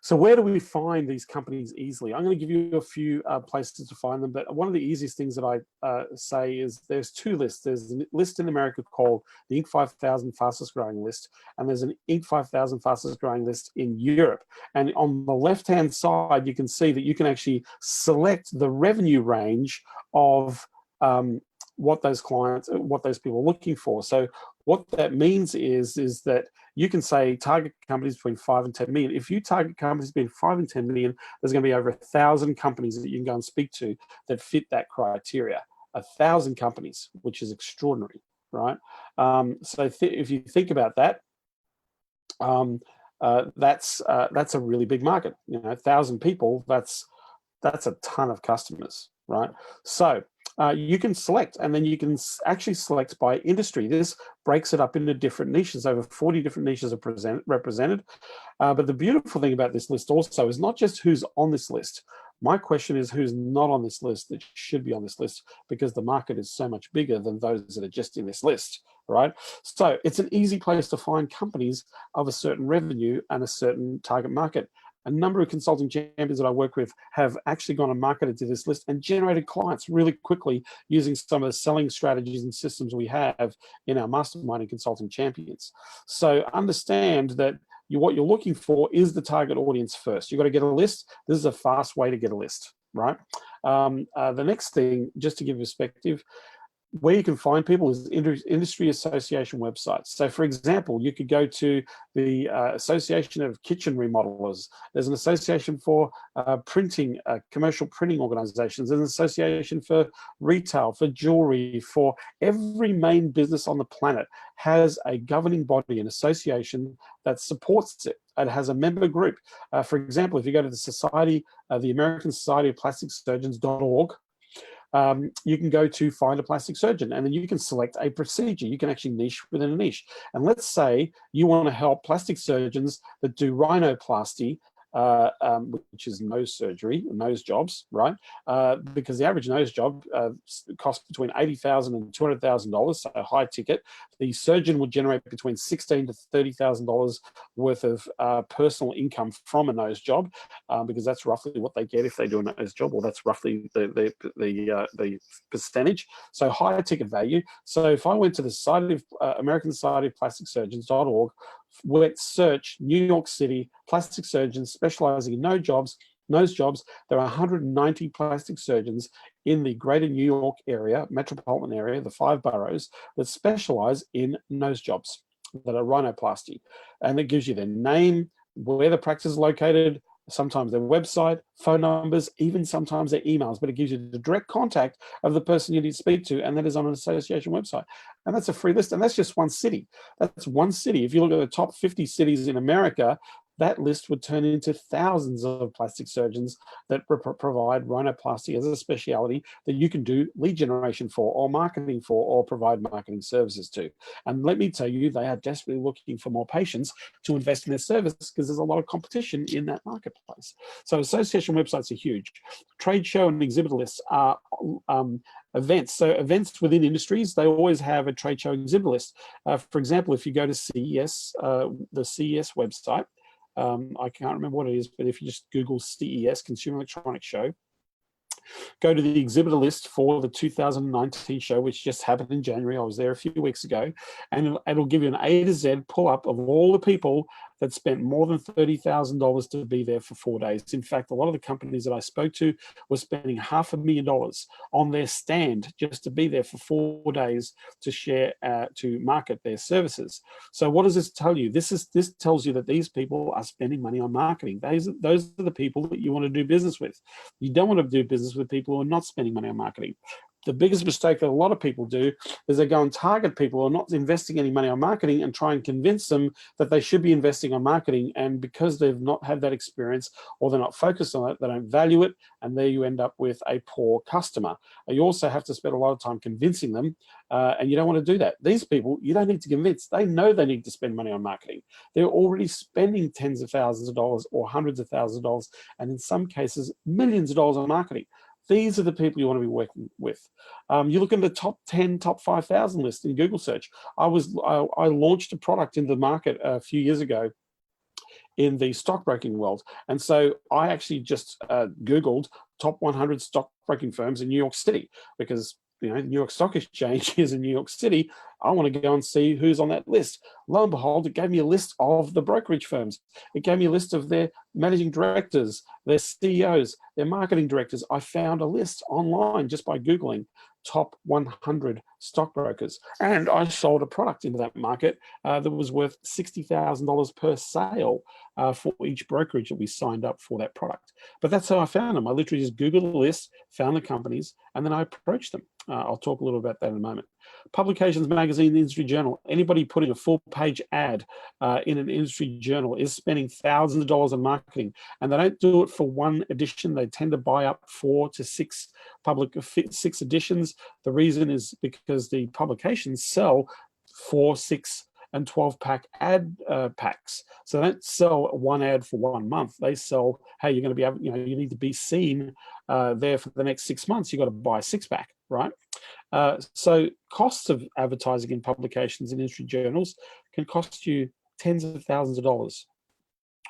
So where do we find these companies easily? I'm going to give you a few places to find them, but one of the easiest things that I say is there's 2 lists. There's a list in America called the Inc. 5000 fastest growing list, and there's an Inc. 5000 fastest growing list in Europe. And on the left-hand side, you can see that you can actually select the revenue range of what those clients, what those people are looking for. So what that means is that you can say target companies between 5 and 10 million. If you target companies between 5 and 10 million, there's going to be over 1,000 companies that you can go and speak to that fit that criteria. 1,000 companies, which is extraordinary, right? So if you think about that, that's a really big market. 1,000 people. That's a ton of customers, right? So you can select, and then you can actually select by industry. This breaks it up into different niches. Over 40 different niches are represented. But the beautiful thing about this list also is not just who's on this list. My question is who's not on this list that should be on this list, because the market is so much bigger than those that are just in this list, right? So it's an easy place to find companies of a certain revenue and a certain target market. A number of consulting champions that I work with have actually gone and marketed to this list and generated clients really quickly using some of the selling strategies and systems we have in our mastermind and consulting champions. So understand that what you're looking for is the target audience first. You've got to get a list. This is a fast way to get a list, right? The next thing, just to give perspective, where you can find people is industry association websites. So for example, you could go to the Association of Kitchen Remodelers. There's an association for printing, commercial printing organizations. There's an association for retail, for jewelry, for every main business on the planet has a governing body, an association that supports it. It has a member group. For example, if you go to the society, the American Society of Plastic Surgeons.org, you can go to find a plastic surgeon, and then you can select a procedure. You can actually niche within a niche. And let's say you want to help plastic surgeons that do rhinoplasty, which is nose surgery, nose jobs, right? Because the average nose job costs between $80,000 and $200,000, so high ticket. The surgeon would generate between $16,000 to $30,000 worth of personal income from a nose job, because that's roughly what they get if they do a nose job, or that's roughly the percentage. So higher ticket value. So if I went to the American Society of Plastic Surgeons.org, search New York City plastic surgeons specializing in nose jobs. There are 190 plastic surgeons in the greater New York area, metropolitan area, the 5 boroughs, that specialize in nose jobs that are rhinoplasty. And it gives you their name, where the practice is located, sometimes their website, phone numbers, even sometimes their emails, but it gives you the direct contact of the person you need to speak to, and that is on an association website. And that's a free list, and that's just one city. That's one city. If you look at the top 50 cities in America, that list would turn into thousands of plastic surgeons that provide rhinoplasty as a speciality that you can do lead generation for, or marketing for, or provide marketing services to. And let me tell you, they are desperately looking for more patients to invest in their service because there's a lot of competition in that marketplace. So association websites are huge. Trade show and exhibitor lists are events. So events within industries, they always have a trade show exhibitor list. For example, if you go to CES, the CES website, I can't remember what it is, but if you just Google CES, Consumer Electronics Show, go to the exhibitor list for the 2019 show, which just happened in January. I was there a few weeks ago, and it'll give you an A to Z pull up of all the people that spent more than $30,000 to be there for 4 days. In fact, a lot of the companies that I spoke to were spending $500,000 on their stand just to be there for 4 days to share, to market their services. So what does this tell you? This tells you that these people are spending money on marketing. Those are the people that you want to do business with. You don't want to do business with people who are not spending money on marketing. The biggest mistake that a lot of people do is they go and target people who are not investing any money on marketing and try and convince them that they should be investing on marketing. And because they've not had that experience, or they're not focused on it, they don't value it. And there you end up with a poor customer. You also have to spend a lot of time convincing them, and you don't want to do that. These people, you don't need to convince. They know they need to spend money on marketing. They're already spending tens of thousands of dollars or hundreds of thousands of dollars, and in some cases, millions of dollars on marketing. These are the people you want to be working with. You look at the top 10, top 5,000 list in Google search. I launched a product into the market a few years ago in the stockbroking world. And so I actually just Googled top 100 stockbroking firms in New York City, because New York Stock Exchange is in New York City. I want to go and see who's on that list. Lo and behold, it gave me a list of the brokerage firms. It gave me a list of their managing directors, their CEOs, their marketing directors. I found a list online just by Googling top 100 stockbrokers. And I sold a product into that market that was worth $60,000 per sale for each brokerage that we signed up for that product. But that's how I found them. I literally just Googled the list, found the companies, and then I approached them. I'll talk a little about that in a moment. Publications, magazine, industry journal. Anybody putting a full-page ad in an industry journal is spending thousands of dollars on marketing, and they don't do it for one edition. They tend to buy up 4 to 6 6 editions. The reason is because the publications sell 4, 6, and 12-pack ad packs. So they don't sell one ad for 1 month. They sell, hey, you're going to be able, you need to be seen there for the next 6 months. You've got to buy a 6-pack, right? So costs of advertising in publications and industry journals can cost you tens of thousands of dollars,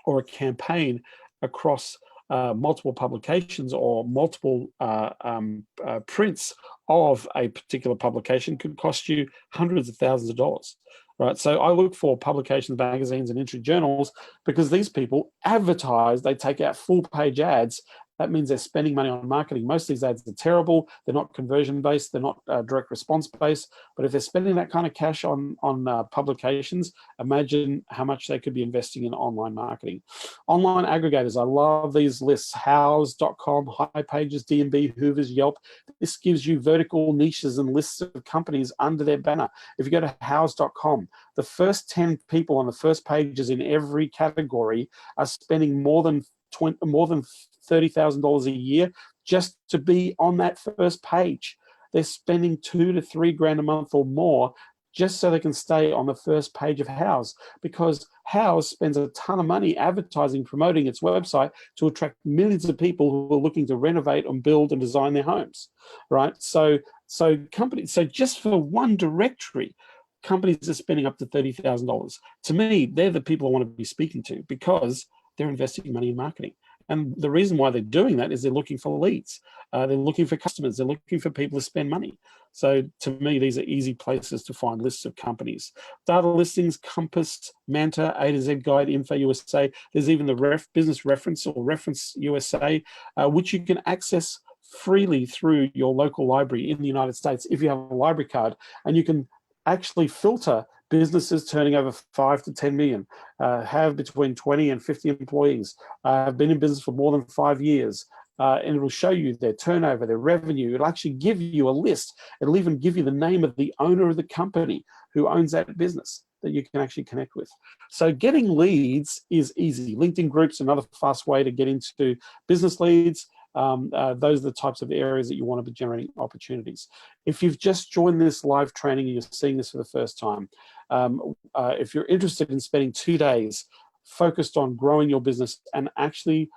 or a campaign across multiple publications or multiple prints of a particular publication could cost you hundreds of thousands of dollars. Right, so I look for publications, magazines, and industry journals because these people advertise. They take out full-page ads. That means they're spending money on marketing. Most of these ads are terrible. They're not conversion-based. They're not direct response-based. But if they're spending that kind of cash on publications, imagine how much they could be investing in online marketing. Online aggregators, I love these lists. Houzz.com, HiPages, D&B, Hoovers, Yelp. This gives you vertical niches and lists of companies under their banner. If you go to Houzz.com, the first 10 people on the first pages in every category are spending more than $30,000 a year just to be on that first page. They're spending $2 to $3 grand a month or more just so they can stay on the first page of Houzz, because Houzz spends a ton of money advertising, promoting its website to attract millions of people who are looking to renovate and build and design their homes, right? So just for one directory, companies are spending up to $30,000. To me, they're the people I want to be speaking to, because they're investing money in marketing. And the reason why they're doing that is they're looking for leads. They're looking for customers. They're looking for people to spend money. So to me, these are easy places to find lists of companies. Data listings, Compass, Manta, A to Z Guide, Info USA. There's even the Business Reference or Reference USA, which you can access freely through your local library in the United States if you have a library card. And you can actually filter businesses turning over 5 to 10 million, have between 20 and 50 employees, have been in business for more than 5 years, and it will show you their turnover, their revenue. It'll actually give you a list. It'll even give you the name of the owner of the company who owns that business. that you can actually connect with. So getting leads is easy. LinkedIn groups, another fast way to get into business leads. Those are the types of areas that you want to be generating opportunities. If you've just joined this live training and you're seeing this for the first time, if you're interested in spending 2 days focused on growing your business and actually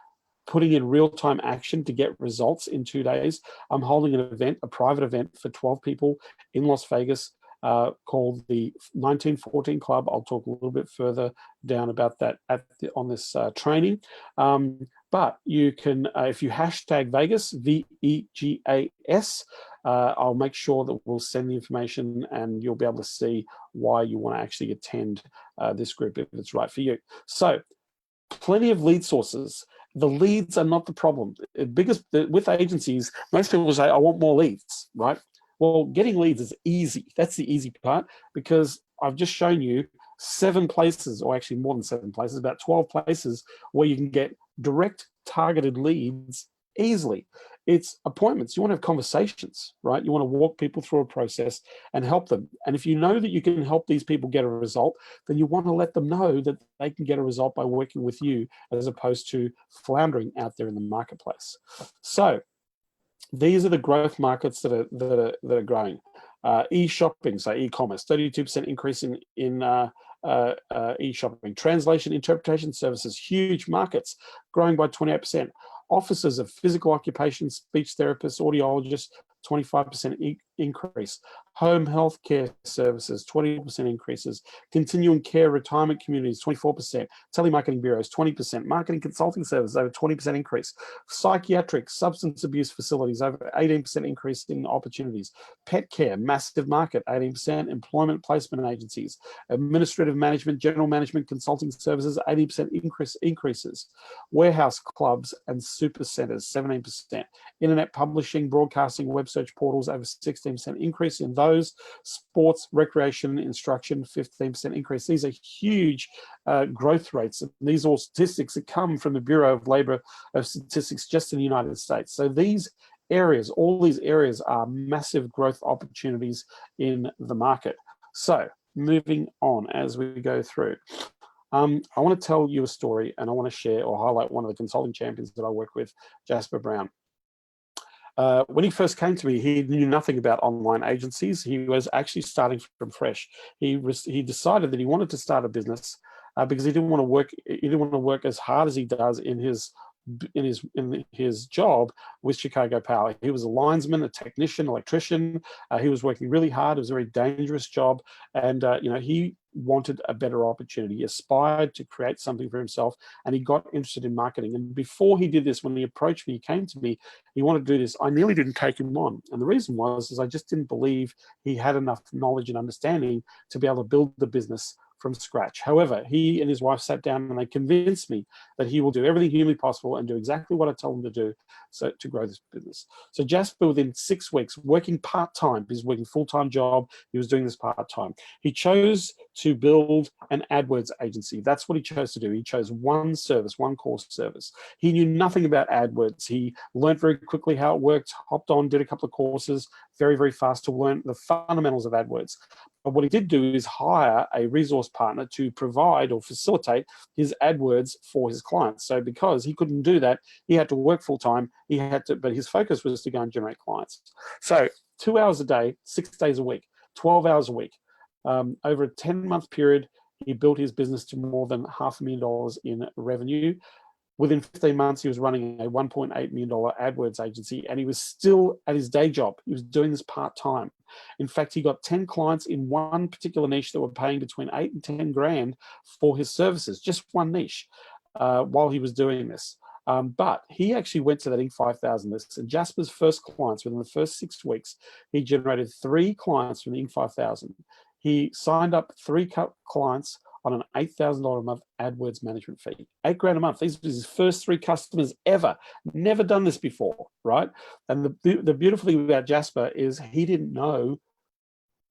putting in real-time action to get results in 2 days, I'm holding an event, a private event for 12 people in Las Vegas called the 1914 Club. I'll talk a little bit further down about that on this training. But you can, if you hashtag Vegas, VEGAS, I'll make sure that we'll send the information and you'll be able to see why you want to actually attend this group if it's right for you. So plenty of lead sources. The leads are not the problem. With agencies, most people say, I want more leads, right? Well, getting leads is easy. That's the easy part, because I've just shown you 7 places, or actually more than 7 places, about 12 places where you can get direct targeted leads easily. It's appointments. You want to have conversations, right? You want to walk people through a process and help them. And if you know that you can help these people get a result, then you want to let them know that they can get a result by working with you, as opposed to floundering out there in the marketplace. So these are the growth markets that are growing. E-shopping, so e-commerce, 32% increase in e-shopping. Translation, interpretation services, huge markets, growing by 28%. Offices of physical occupation, speech therapists, audiologists, 25% increase. Home health care services, 20% increases. Continuing care retirement communities, 24%. Telemarketing bureaus, 20%. Marketing consulting services, over 20% increase. Psychiatric substance abuse facilities, over 18% increase in opportunities. Pet care, massive market, 18%. Employment placement agencies. Administrative management, general management consulting services, 80% increases. Warehouse clubs and super centers, 17%. Internet publishing, broadcasting, web search portals, over 16% increase in those. Sports, recreation, instruction, 15% increase. These are huge growth rates. These are all statistics that come from the Bureau of Labor Statistics just in the United States. So these areas, all these areas, are massive growth opportunities in the market. So moving on as we go through. I want to tell you a story, and I want to share or highlight one of the consulting champions that I work with, Jasper Brown. When he first came to me, he knew nothing about online agencies. He was actually starting from fresh. He decided that he wanted to start a business because he didn't want to work. He didn't want to work as hard as he does in his job with Chicago Power. He was a linesman, a technician, electrician. He was working really hard. It was a very dangerous job, and he wanted a better opportunity. He aspired to create something for himself, and he got interested in marketing. And before he did this, when he approached me, he came to me, he wanted to do this. I nearly didn't take him on. And the reason was I just didn't believe he had enough knowledge and understanding to be able to build the business from scratch. However, he and his wife sat down and they convinced me that he will do everything humanly possible and do exactly what I told him to do to grow this business. So Jasper, within 6 weeks, working part-time, he's working full-time job, he was doing this part-time. He chose to build an AdWords agency. That's what he chose to do. He chose one service, one core service. He knew nothing about AdWords. He learned very quickly how it worked, hopped on, did a couple of courses, very, very fast to learn the fundamentals of AdWords. But what he did do is hire a resource partner to provide or facilitate his AdWords for his clients. So because he couldn't do that, he had to work full time. But his focus was to go and generate clients. So 2 hours a day, 6 days a week, 12 hours a week. Over a 10-month period, he built his business to more than $500,000 in revenue. Within 15 months, he was running a $1.8 million AdWords agency, and he was still at his day job. He was doing this part-time. In fact, he got 10 clients in one particular niche that were paying between 8 and 10 grand for his services, just one niche, while he was doing this. But he actually went to that Inc. 5000 list, and Jasper's first clients, within the first 6 weeks, he generated 3 clients from the Inc. 5000. He signed up 3 clients on an $8,000 a month AdWords management fee. $8 grand a month. These were his first 3 customers ever. Never done this before, right? And the beautiful thing about Jasper is he didn't know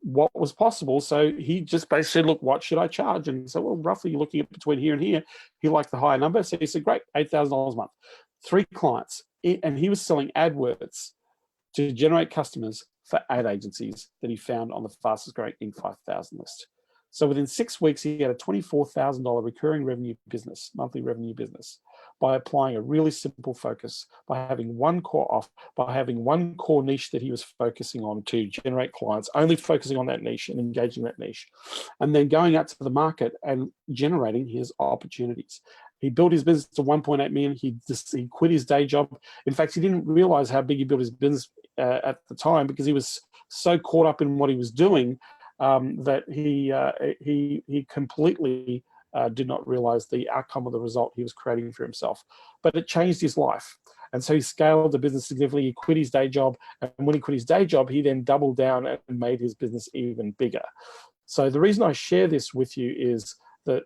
what was possible. So he just basically said, look, what should I charge? And so, well, roughly you're looking at between here and here. He liked the higher number. So he said, great, $8,000 a month. 3 clients. And he was selling AdWords to generate customers for ad agencies that he found on the fastest growing Inc. 5000 list. So within 6 weeks, he had a $24,000 recurring revenue business, monthly revenue business, by applying a really simple focus, by having one core niche that he was focusing on to generate clients, only focusing on that niche and engaging that niche, and then going out to the market and generating his opportunities. He built his business to 1.8 million. He quit his day job. In fact, he didn't realize how big he built his business at the time, because he was so caught up in what he was doing that he completely did not realize the outcome of the result he was creating for himself. But it changed his life. And so he scaled the business significantly. He quit his day job. And when he quit his day job, he then doubled down and made his business even bigger. So the reason I share this with you is that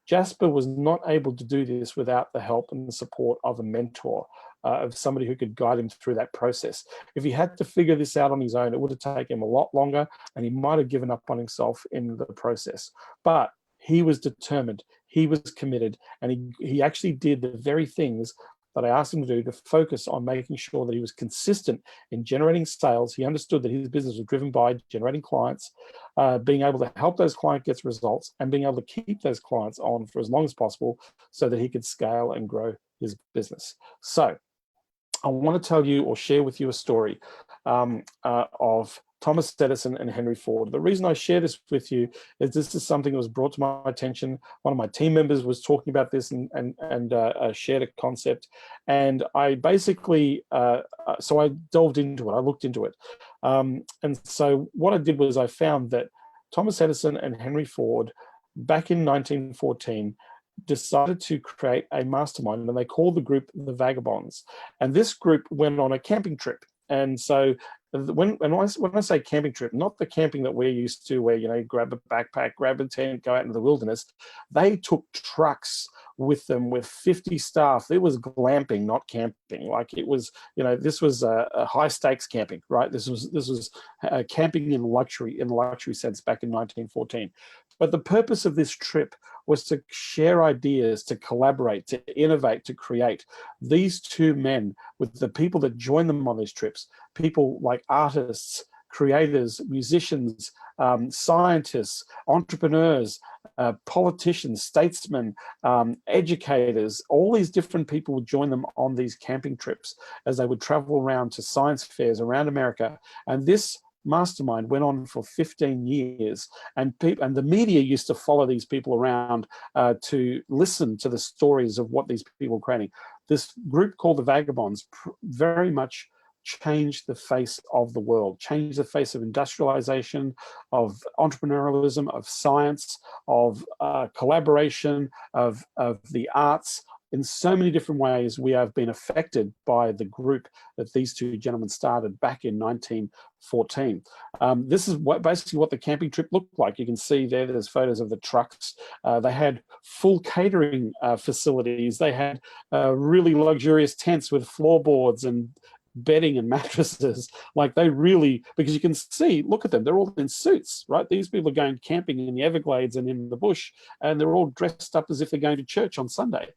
Jasper was not able to do this without the help and the support of a mentor, of somebody who could guide him through that process. If he had to figure this out on his own, it would have taken him a lot longer, and he might have given up on himself in the process. But he was determined, he was committed, and he actually did the very things that I asked him to do, to focus on making sure that he was consistent in generating sales. He understood that his business was driven by generating clients, being able to help those clients get results, and being able to keep those clients on for as long as possible so that he could scale and grow his business. So I want to tell you or share with you a story of Thomas Edison and Henry Ford. The reason I share this with you is this is something that was brought to my attention. One of my team members was talking about this and shared a concept. And I basically, so I delved into it, I looked into it. And so what I did was I found that Thomas Edison and Henry Ford, back in 1914, decided to create a mastermind, and they called the group the Vagabonds. And this group went on a camping trip. And so when I say camping trip, not the camping that we're used to, where, you know, you grab a backpack, grab a tent, go out into the wilderness. They took trucks with them with 50 staff. It was glamping, not camping. Like, it was, you know, this was a high stakes camping, right? This was camping in the luxury sense back in 1914. But the purpose of this trip was to share ideas, to collaborate, to innovate, to create. These two men, with the people that joined them on these trips, people like artists, creators, musicians, scientists, entrepreneurs, politicians, statesmen, educators, all these different people would join them on these camping trips as they would travel around to science fairs around America. And this mastermind went on for 15 years, and the media used to follow these people around to listen to the stories of what these people were creating. This group called the Vagabonds very much changed the face of the world, changed the face of industrialization, of entrepreneurialism, of science, of collaboration, of the arts. In so many different ways, we have been affected by the group that these two gentlemen started back in 1914. This is basically what the camping trip looked like. You can see there's photos of the trucks. They had full catering facilities. They had really luxurious tents with floorboards and bedding and mattresses. Like, they really, because you can see, look at them, they're all in suits, right? These people are going camping in the Everglades and in the bush, and they're all dressed up as if they're going to church on Sunday.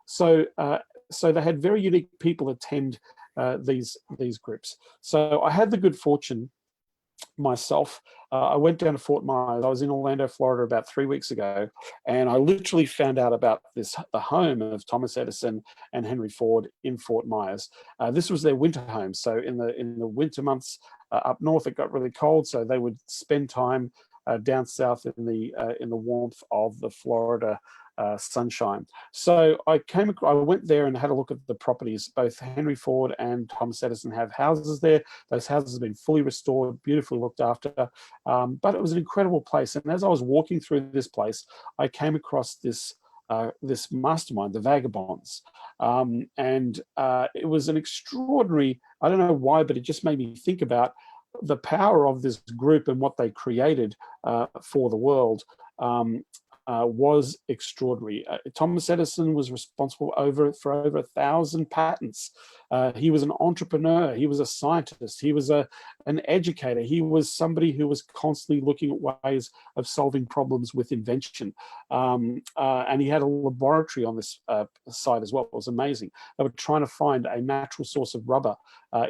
So they had very unique people attend these groups. So I had the good fortune myself. I went down to Fort Myers. I was in Orlando, Florida about 3 weeks ago, and I literally found out about the home of Thomas Edison and Henry Ford in Fort Myers. This was their winter home. So in the winter months up north, it got really cold, so they would spend time down south in the warmth of the Florida sunshine. So I went there and had a look at the properties. Both Henry Ford and Thomas Edison have houses there. Those houses have been fully restored, beautifully looked after, but it was an incredible place. And as I was walking through this place, I came across this mastermind, the Vagabonds. And it was an extraordinary, I don't know why, but it just made me think about the power of this group and what they created for the world. was extraordinary. Thomas Edison was responsible for over 1,000 patents. He was an entrepreneur. He was a scientist. He was an educator. He was somebody who was constantly looking at ways of solving problems with invention. And he had a laboratory on this site as well. It was amazing. They were trying to find a natural source of rubber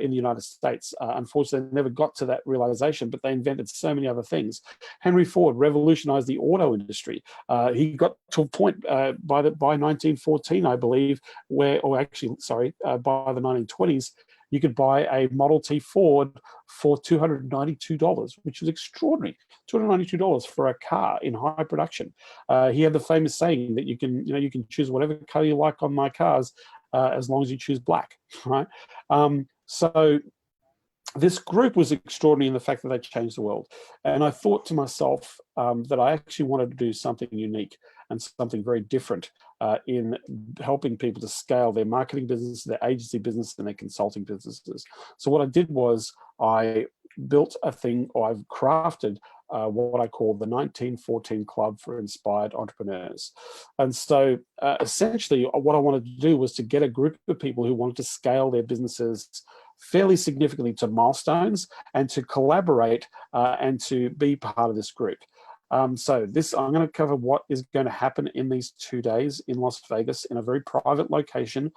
in the United States. Unfortunately, they never got to that realization, but they invented so many other things. Henry Ford revolutionized the auto industry. He got to a point by 1914, I believe, by the 1920s, you could buy a Model T Ford for $292, which was extraordinary. $292 for a car in high production. He had the famous saying that you can choose whatever color you like on my cars as long as you choose black, right? So this group was extraordinary in the fact that they changed the world. And I thought to myself that I actually wanted to do something unique and something very different in helping people to scale their marketing business, their agency business, and their consulting businesses. So what I did was I built a thing, or I've crafted what I call the 1914 Club for Inspired Entrepreneurs. And so essentially what I wanted to do was to get a group of people who wanted to scale their businesses fairly significantly to milestones and to collaborate and to be part of this group. So I'm going to cover what is going to happen in these 2 days in Las Vegas in a very private location.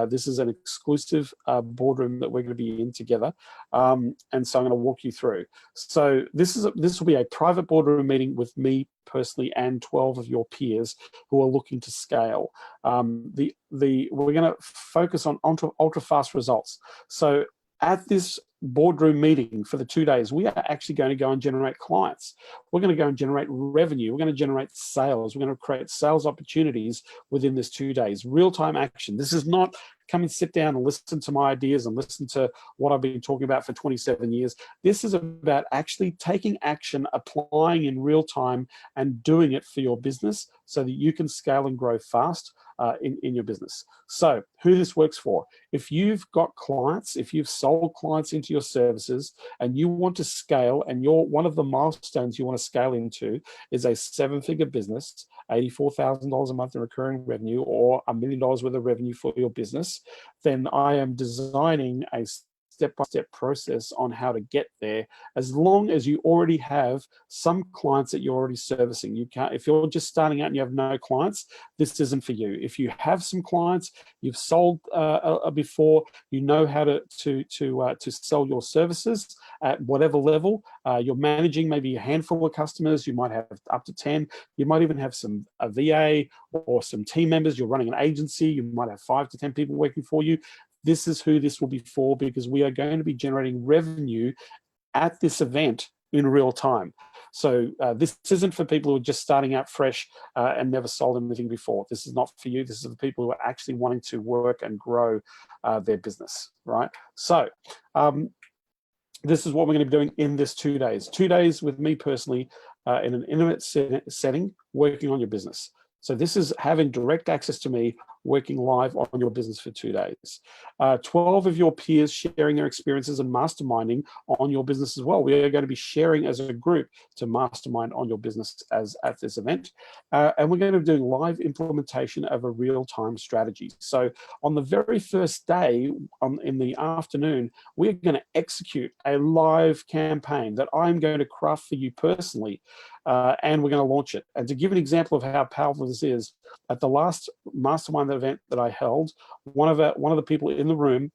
This is an exclusive boardroom that we're going to be in together. And so I'm going to walk you through. So this will be a private boardroom meeting with me personally and 12 of your peers who are looking to scale. We're going to focus on ultra fast results. So at this boardroom meeting for the 2 days, we are actually going to go and generate clients. We're going to go and generate revenue. We're going to generate sales. We're going to create sales opportunities within this 2 days. Real-time action. This is not come and sit down and listen to my ideas and listen to what I've been talking about for 27 years. This is about actually taking action, applying in real time, and doing it for your business so that you can scale and grow fast in your business. So who this works for, if you've got clients, if you've sold clients into your services and you want to scale, and one of the milestones you want to scale into is a 7-figure business, $84,000 a month in recurring revenue, or $1 million worth of revenue for your business, then I am designing a step-by-step process on how to get there, as long as you already have some clients that you're already servicing. You can't, if you're just starting out and you have no clients, this isn't for you. If you have some clients, you've sold before, you know how to sell your services at whatever level. You're managing maybe a handful of customers, you might have up to 10, you might even have a VA or some team members, you're running an agency, you might have 5 to 10 people working for you. This is who this will be for, because we are going to be generating revenue at this event in real time. So this isn't for people who are just starting out fresh and never sold anything before. This is not for you. This is for people who are actually wanting to work and grow their business, right? So this is what we're going to be doing in this 2 days. 2 days with me personally in an intimate setting, working on your business. So this is having direct access to me, working live on your business for 2 days. 12 of your peers sharing their experiences and masterminding on your business as well. We are going to be sharing as a group to mastermind on your business at this event. And we're going to be doing live implementation of a real-time strategy. So on the very first day, in the afternoon, we're going to execute a live campaign that I'm going to craft for you personally. And we're going to launch it. And to give an example of how powerful this is, at the last mastermind event that I held, one of the people in the room,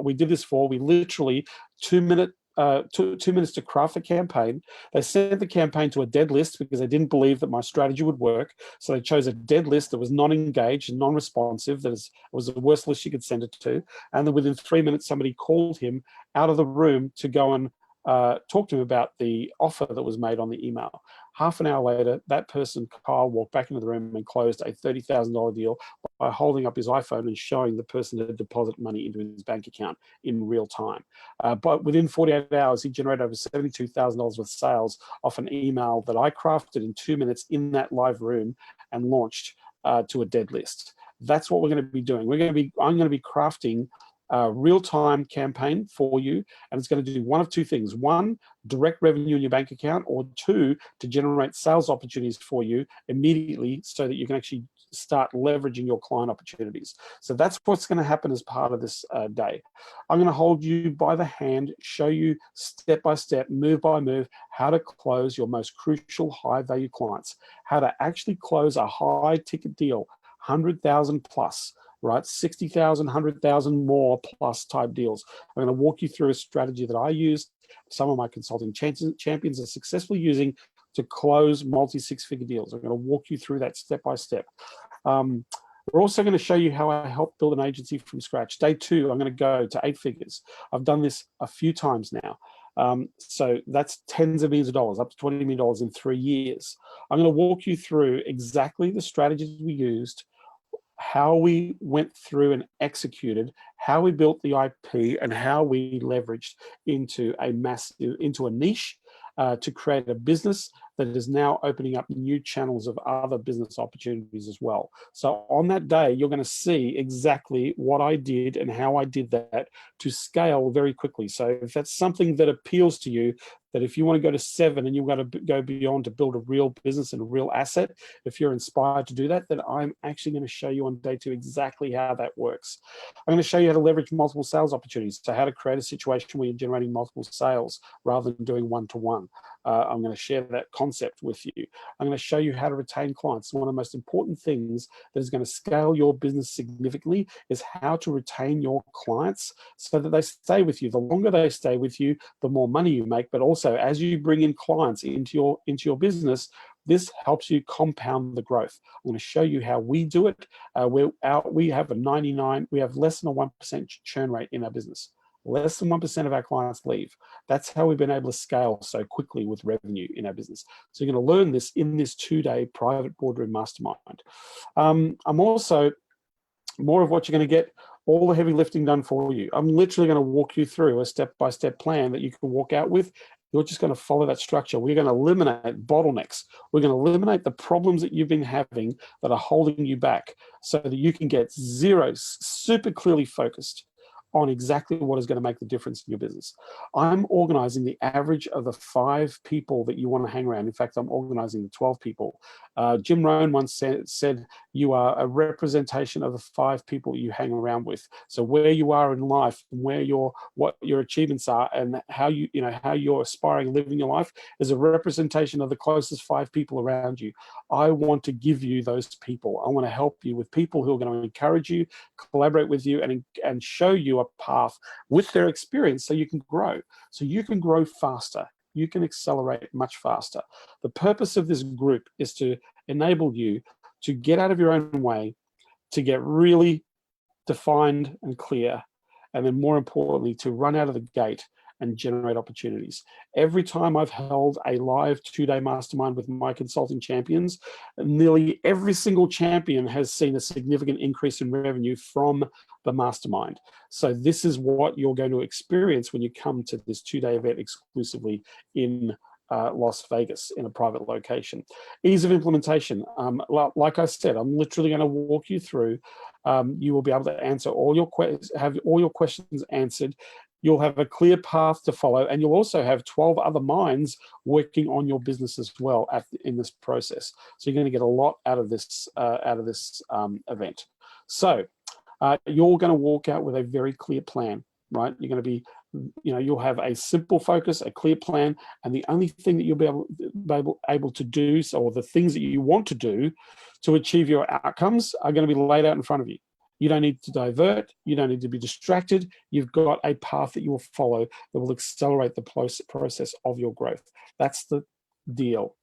we did this for, we literally 2 minutes to craft a campaign. They sent the campaign to a dead list because they didn't believe that my strategy would work. So they chose a dead list that was non-engaged and non-responsive. It was the worst list you could send it to. And then within 3 minutes, somebody called him out of the room to go and talk to him about the offer that was made on the email. Half an hour later, that person, Kyle, walked back into the room and closed a $30,000 deal by holding up his iPhone and showing the person to deposit money into his bank account in real time. But within 48 hours, he generated over $72,000 worth of sales off an email that I crafted in 2 minutes in that live room and launched to a dead list. That's what we're going to be doing. I'm going to be crafting real-time campaign for you, and it's going to do one of two things. One, direct revenue in your bank account, or two, to generate sales opportunities for you immediately so that you can actually start leveraging your client opportunities. So that's what's going to happen as part of this day. I'm going to hold you by the hand, show you step by step, move by move, how to close your most crucial high value clients, how to actually close a high ticket deal, 100,000 plus, right? 60,000, 100,000 more plus type deals. I'm going to walk you through a strategy that I use, some of my consulting champions are successfully using to close multi-six-figure deals. I'm going to walk you through that step by step. We're also going to show you how I help build an agency from scratch. Day 2, I'm going to go to 8 figures. I've done this a few times now. So that's tens of millions of dollars, up to $20 million in 3 years. I'm going to walk you through exactly the strategies we used, how we went through and executed, how we built the IP, and how we leveraged into a niche to create a business that is now opening up new channels of other business opportunities as well. So on that day, you're going to see exactly what I did and how I did that to scale very quickly. So if that's something that appeals to you, that if you want to go to 7 and you've got to go beyond to build a real business and a real asset, if you're inspired to do that, then I'm actually going to show you on day 2 exactly how that works. I'm going to show you how to leverage multiple sales opportunities, so how to create a situation where you're generating multiple sales rather than doing one-to-one. I'm going to share that concept with you. I'm going to show you how to retain clients. One of the most important things that is going to scale your business significantly is how to retain your clients so that they stay with you. The longer they stay with you, the more money you make, but also as you bring in clients into your business, this helps you compound the growth. I'm going to show you how we do it. We have less than a 1% churn rate in our business. Less than 1% of our clients leave. That's how we've been able to scale so quickly with revenue in our business. So you're going to learn this in this 2-day private boardroom mastermind. I'm also, more of what you're going to get, all the heavy lifting done for you. I'm literally going to walk you through a step-by-step plan that you can walk out with. You're just going to follow that structure. We're going to eliminate bottlenecks. We're going to eliminate the problems that you've been having that are holding you back so that you can get super clearly focused on exactly what is going to make the difference in your business. I'm organizing the average of the 5 people that you want to hang around. In fact, I'm organizing the 12 people. Jim Rohn once said you are a representation of the 5 people you hang around with. So where you are in life, what your achievements are, and how you're aspiring, living your life is a representation of the closest 5 people around you. I want to give you those people. I want to help you with people who are going to encourage you, collaborate with you, and show you a path with their experience so you can grow. So you can grow faster. You can accelerate much faster. The purpose of this group is to enable you to get out of your own way, to get really defined and clear, and then more importantly, to run out of the gate and generate opportunities. Every time I've held a live 2-day mastermind with my consulting champions, nearly every single champion has seen a significant increase in revenue from the mastermind. So this is what you're going to experience when you come to this 2-day event exclusively in Las Vegas in a private location. Ease of implementation. Like I said, I'm literally going to walk you through. You will be able to answer have all your questions answered. You'll have a clear path to follow, and you'll also have 12 other minds working on your business as well in this process. So you're going to get a lot out of this event. So you're going to walk out with a very clear plan, right? You're going to be, you'll have a simple focus, a clear plan, and the only thing that you'll be able to do, or the things that you want to do to achieve your outcomes, are going to be laid out in front of you. You don't need to divert. You don't need to be distracted. You've got a path that you will follow that will accelerate the process of your growth. That's the deal.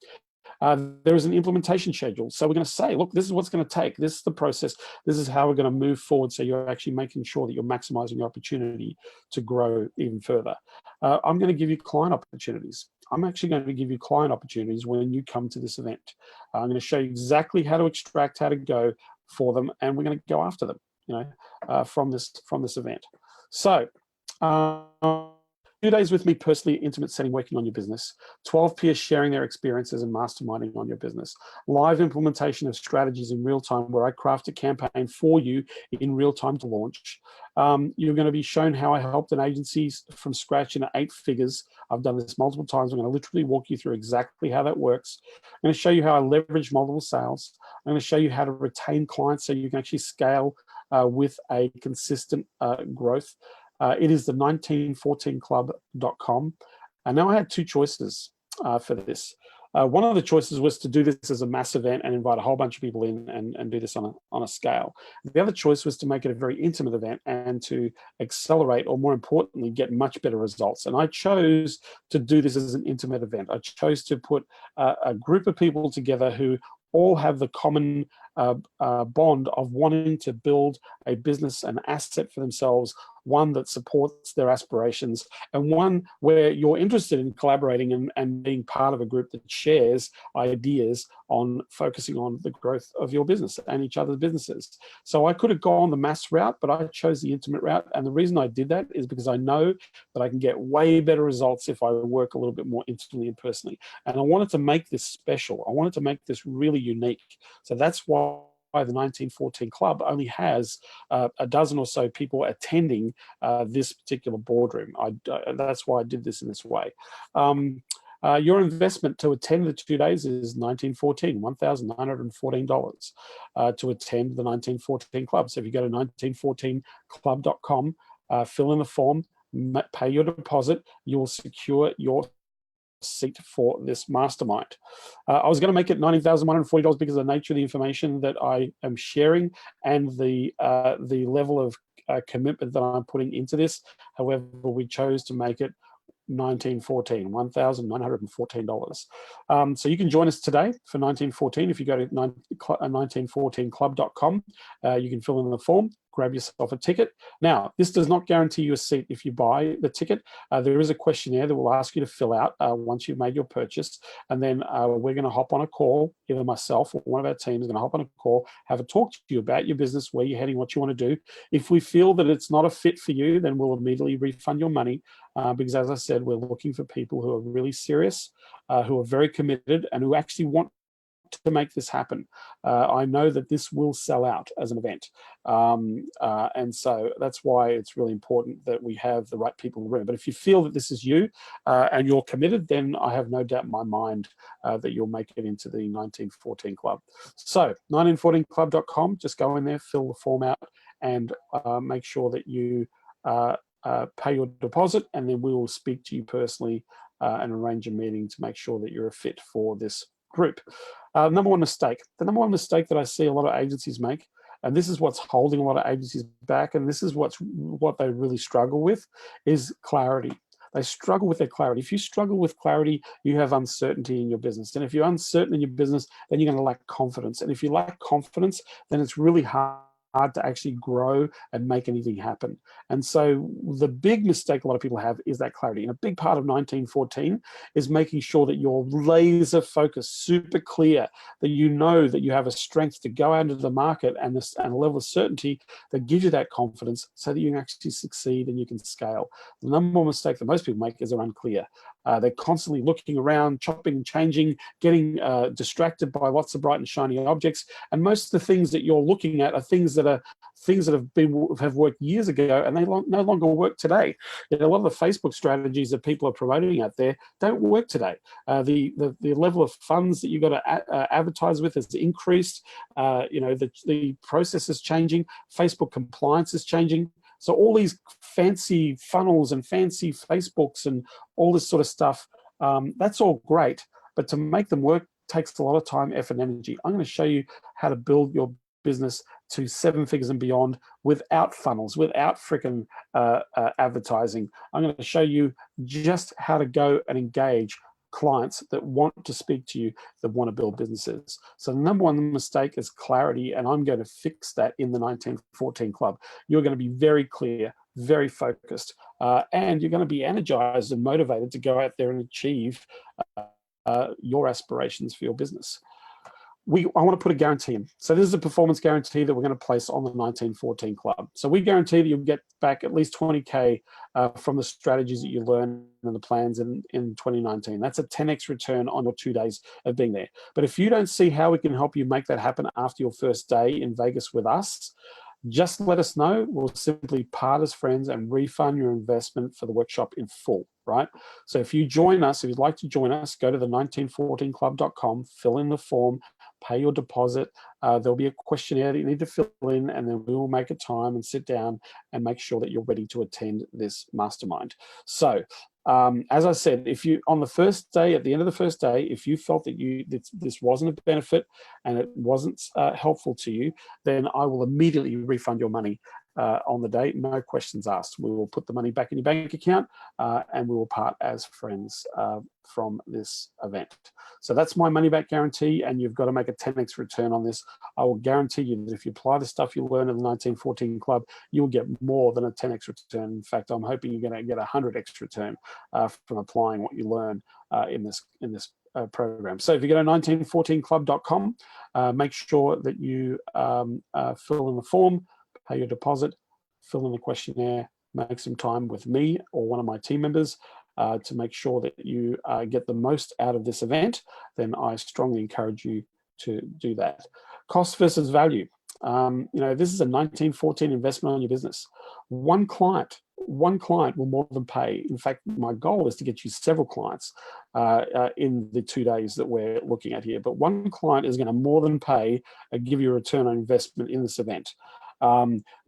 There is an implementation schedule. So we're going to say, look, this is what's going to take. This is the process. This is how we're going to move forward. So you're actually making sure that you're maximizing your opportunity to grow even further. I'm going to give you client opportunities. I'm actually going to give you client opportunities when you come to this event. I'm going to show you exactly how to extract, how to go for them, and we're going to go after them, from this event. So days with me personally, intimate setting, working on your business. 12 peers sharing their experiences and masterminding on your business. Live implementation of strategies in real time where I craft a campaign for you in real time to launch. You're going to be shown how I helped an agency from scratch into 8 figures. I've done this multiple times. I'm going to literally walk you through exactly how that works. I'm going to show you how I leverage multiple sales. I'm going to show you how to retain clients so you can actually scale with a consistent growth. It is the 1914club.com. And now I had 2 choices for this. One of the choices was to do this as a mass event and invite a whole bunch of people in and do this on a scale. The other choice was to make it a very intimate event and to accelerate, or more importantly, get much better results. And I chose to do this as an intimate event. I chose to put a group of people together who all have the common bond of wanting to build a business, an asset for themselves, one that supports their aspirations, and one where you're interested in collaborating and being part of a group that shares ideas on focusing on the growth of your business and each other's businesses. So I could have gone the mass route, but I chose the intimate route. And the reason I did that is because I know that I can get way better results if I work a little bit more intimately and personally. And I wanted to make this special. I wanted to make this really unique. So that's why the 1914 Club only has a dozen or so people attending this particular boardroom. That's why I did this in this way. Your investment to attend the 2 days is $1,914 to attend the 1914 Club. So if you go to 1914club.com, fill in the form, pay your deposit, you will secure your seat for this mastermind. I was going to make it $19,140 because of the nature of the information that I am sharing and the level of commitment that I'm putting into this. However, we chose to make it $1,914. So you can join us today for 1914. If you go to 1914club.com, you can fill in the form, grab yourself a ticket. Now, this does not guarantee you a seat if you buy the ticket. There is a questionnaire that will ask you to fill out once you've made your purchase. And then we're going to hop on a call, either myself or one of our team is going to hop on a call, have a talk to you about your business, where you're heading, what you want to do. If we feel that it's not a fit for you, then we'll immediately refund your money. Because as I said, we're looking for people who are really serious, who are very committed, and who actually want to make this happen. I know that this will sell out as an event. And so that's why it's really important that we have the right people in the room. But if you feel that this is you and you're committed, then I have no doubt in my mind that you'll make it into the 1914 Club. So 1914club.com, just go in there, fill the form out, and make sure that you pay your deposit, and then we will speak to you personally and arrange a meeting to make sure that you're a fit for this group. Number one mistake. The number one mistake that I see a lot of agencies make, and this is what's holding a lot of agencies back, and this is what they really struggle with, is clarity. They struggle with their clarity. If you struggle with clarity, you have uncertainty in your business. And if you're uncertain in your business, then you're going to lack confidence. And if you lack confidence, then it's really hard to actually grow and make anything happen. And so the big mistake a lot of people have is that clarity. And a big part of 1914 is making sure that you're laser focused, super clear, that you know that you have a strength to go out into the market and a level of certainty that gives you that confidence so that you can actually succeed and you can scale. The number one mistake that most people make is they're unclear. They're constantly looking around, chopping and changing, getting distracted by lots of bright and shiny objects. And most of the things that you're looking at are things that have worked years ago, and they no longer work today. You know, a lot of the Facebook strategies that people are promoting out there don't work today. The level of funds that you got to advertise with has increased. You know, the process is changing. Facebook compliance is changing. So all these fancy funnels and fancy Facebooks and all this sort of stuff, that's all great, but to make them work takes a lot of time, effort, and energy. I'm going to show you how to build your business to 7 figures and beyond without funnels, without freaking advertising. I'm going to show you just how to go and engage clients that want to speak to you, that want to build businesses. So the number one mistake is clarity, and I'm going to fix that in the 1914 Club. You're going to be very clear, very focused, and you're going to be energized and motivated to go out there and achieve your aspirations for your business. I want to put a guarantee in. So this is a performance guarantee that we're going to place on the 1914 Club. So we guarantee that you'll get back at least 20K from the strategies that you learn and the plans in 2019. That's a 10x return on your 2 days of being there. But if you don't see how we can help you make that happen after your first day in Vegas with us, just let us know. We'll simply part as friends and refund your investment for the workshop in full, right? So if you join us, if you'd like to join us, go to the 1914club.com, fill in the form, pay your deposit. There'll be a questionnaire that you need to fill in, and then we will make a time and sit down and make sure that you're ready to attend this mastermind. So as I said, if you, on the first day, at the end of the first day, if you felt that this wasn't a benefit and it wasn't helpful to you, then I will immediately refund your money on the day, no questions asked. We will put the money back in your bank account and we will part as friends from this event. So that's my money back guarantee, and you've got to make a 10x return on this. I will guarantee you that if you apply the stuff you learn in the 1914 Club, you'll get more than a 10x return. In fact, I'm hoping you're going to get a 100x return from applying what you learn in this program. So if you go to 1914club.com, make sure that you fill in the form, pay your deposit, fill in the questionnaire, make some time with me or one of my team members to make sure that you get the most out of this event. Then I strongly encourage you to do that. Cost versus value. You know, this is a 1914 investment on your business. One client will more than pay. In fact, my goal is to get you several clients in the 2 days that we're looking at here. But one client is going to more than pay and give you a return on investment in this event.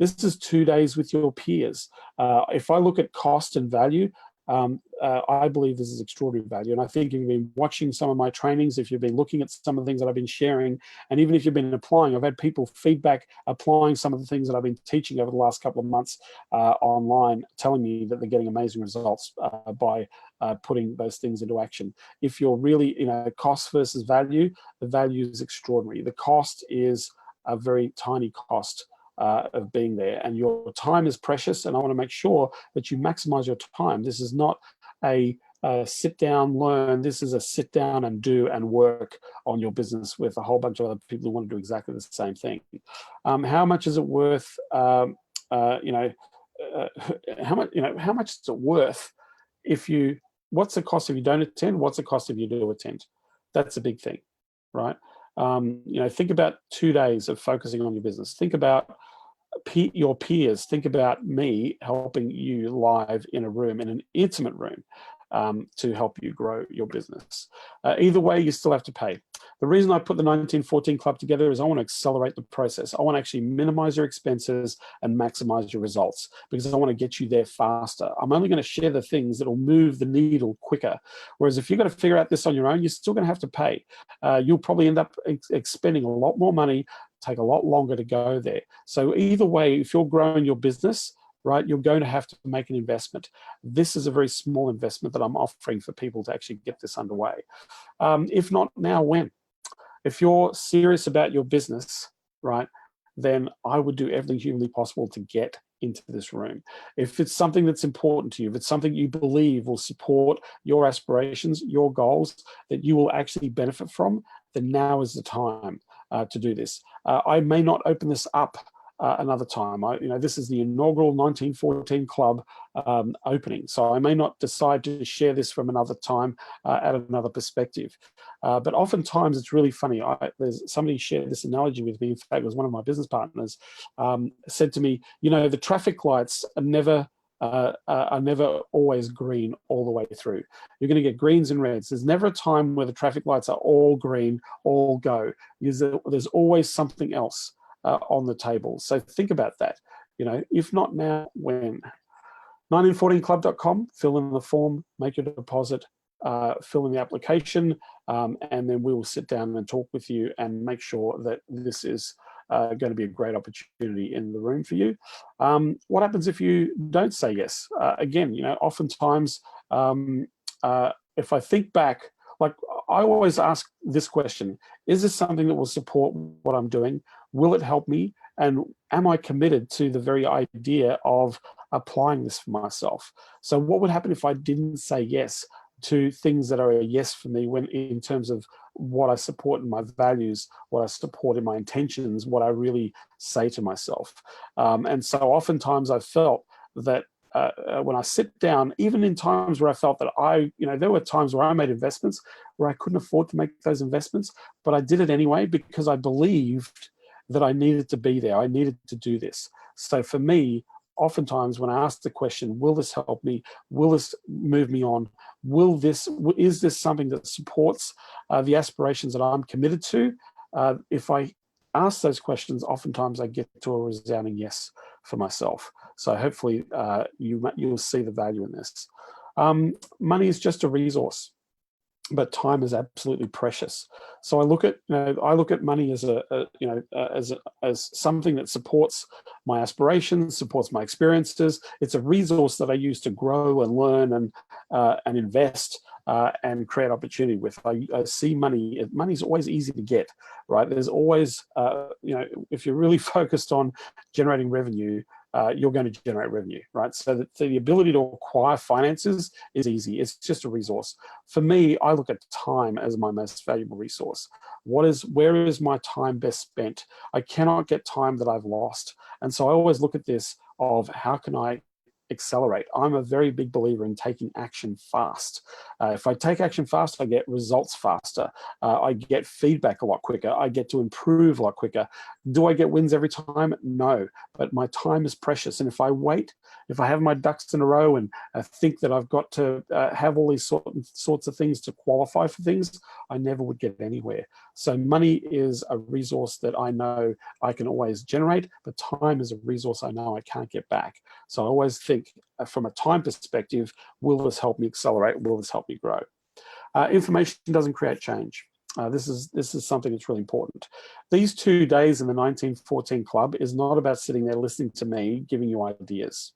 This is 2 days with your peers. If I look at cost and value, I believe this is extraordinary value. And I think if you've been watching some of my trainings, if you've been looking at some of the things that I've been sharing, and even if you've been applying, I've had people feedback applying some of the things that I've been teaching over the last couple of months online, telling me that they're getting amazing results by putting those things into action. If you're really, you know, cost versus value, the value is extraordinary. The cost is a very tiny cost of being there, and your time is precious, and I want to make sure that you maximize your time. This is not a sit down, learn. This is a sit down and do and work on your business with a whole bunch of other people who want to do exactly the same thing. How much is it worth? How much is it worth if you? What's the cost if you don't attend? What's the cost if you do attend? That's a big thing, right? You know, think about 2 days of focusing on your business. Think about your peers. Think about me helping you live in a room, in an intimate room, to help you grow your business. Either way, you still have to pay. The reason I put the 1914 Club together is I want to accelerate the process. I want to actually minimize your expenses and maximize your results, because I want to get you there faster. I'm only going to share the things that will move the needle quicker. Whereas if you've got to figure out this on your own, you're still going to have to pay. You'll probably end up expending a lot more money, take a lot longer to go there. So either way, if you're growing your business, right, you're going to have to make an investment. This is a very small investment that I'm offering for people to actually get this underway. If not now, when? If you're serious about your business, right, then I would do everything humanly possible to get into this room. If it's something that's important to you, if it's something you believe will support your aspirations, your goals, that you will actually benefit from, then now is the time to do this. I may not open this up another time. This is the inaugural 1914 Club opening, so I may not decide to share this from another time at another perspective. But oftentimes it's really funny. There's somebody shared this analogy with me. In fact, it was one of my business partners said to me, you know, the traffic lights are never always green all the way through. You're going to get greens and reds. There's never a time where the traffic lights are all green, all go. There's always something else on the table. So think about that. You know, if not now, when? 1914club.com, fill in the form, make your deposit, fill in the application, and then we will sit down and talk with you and make sure that this is going to be a great opportunity in the room for you. What happens if you don't say yes? Again, you know, oftentimes, if I think back, like I always ask this question: is this something that will support what I'm doing? Will it help me? And am I committed to the very idea of applying this for myself? So what would happen if I didn't say yes? to things that are a yes for me when in terms of what I support in my values, what I support in my intentions, what I really say to myself. And so oftentimes I've felt that when I sit down, even in times where I felt that there were times where I made investments where I couldn't afford to make those investments, but I did it anyway because I believed that I needed to be there. I needed to do this. So for me, oftentimes when I ask the question, will this help me? Will this move me on? Is this something that supports the aspirations that I'm committed to? If I ask those questions, oftentimes I get to a resounding yes for myself. So hopefully you'll see the value in this. Money is just a resource, but time is absolutely precious. So I look at money as as something that supports my aspirations, supports my experiences. It's a resource that I use to grow and learn and invest and create opportunity with. I see money. Money's always easy to get, right? There's always if you're really focused on generating revenue, you're going to generate revenue, right? So the ability to acquire finances is easy. It's just a resource. For me, I look at time as my most valuable resource. Where is my time best spent? I cannot get time that I've lost. And so I always look at this of how can I accelerate. I'm a very big believer in taking action fast. If I take action fast, I get results faster. I get feedback a lot quicker. I get to improve a lot quicker. Do I get wins every time? No, but my time is precious. And if I wait, if I have my ducks in a row and think that I've got to have all these sorts of things to qualify for things, I never would get anywhere. So money is a resource that I know I can always generate, but time is a resource I know I can't get back. So I always think from a time perspective, will this help me accelerate? Will this help me grow? Information doesn't create change. This is something that's really important. These 2 days in the 1914 Club is not about sitting there listening to me, giving you ideas.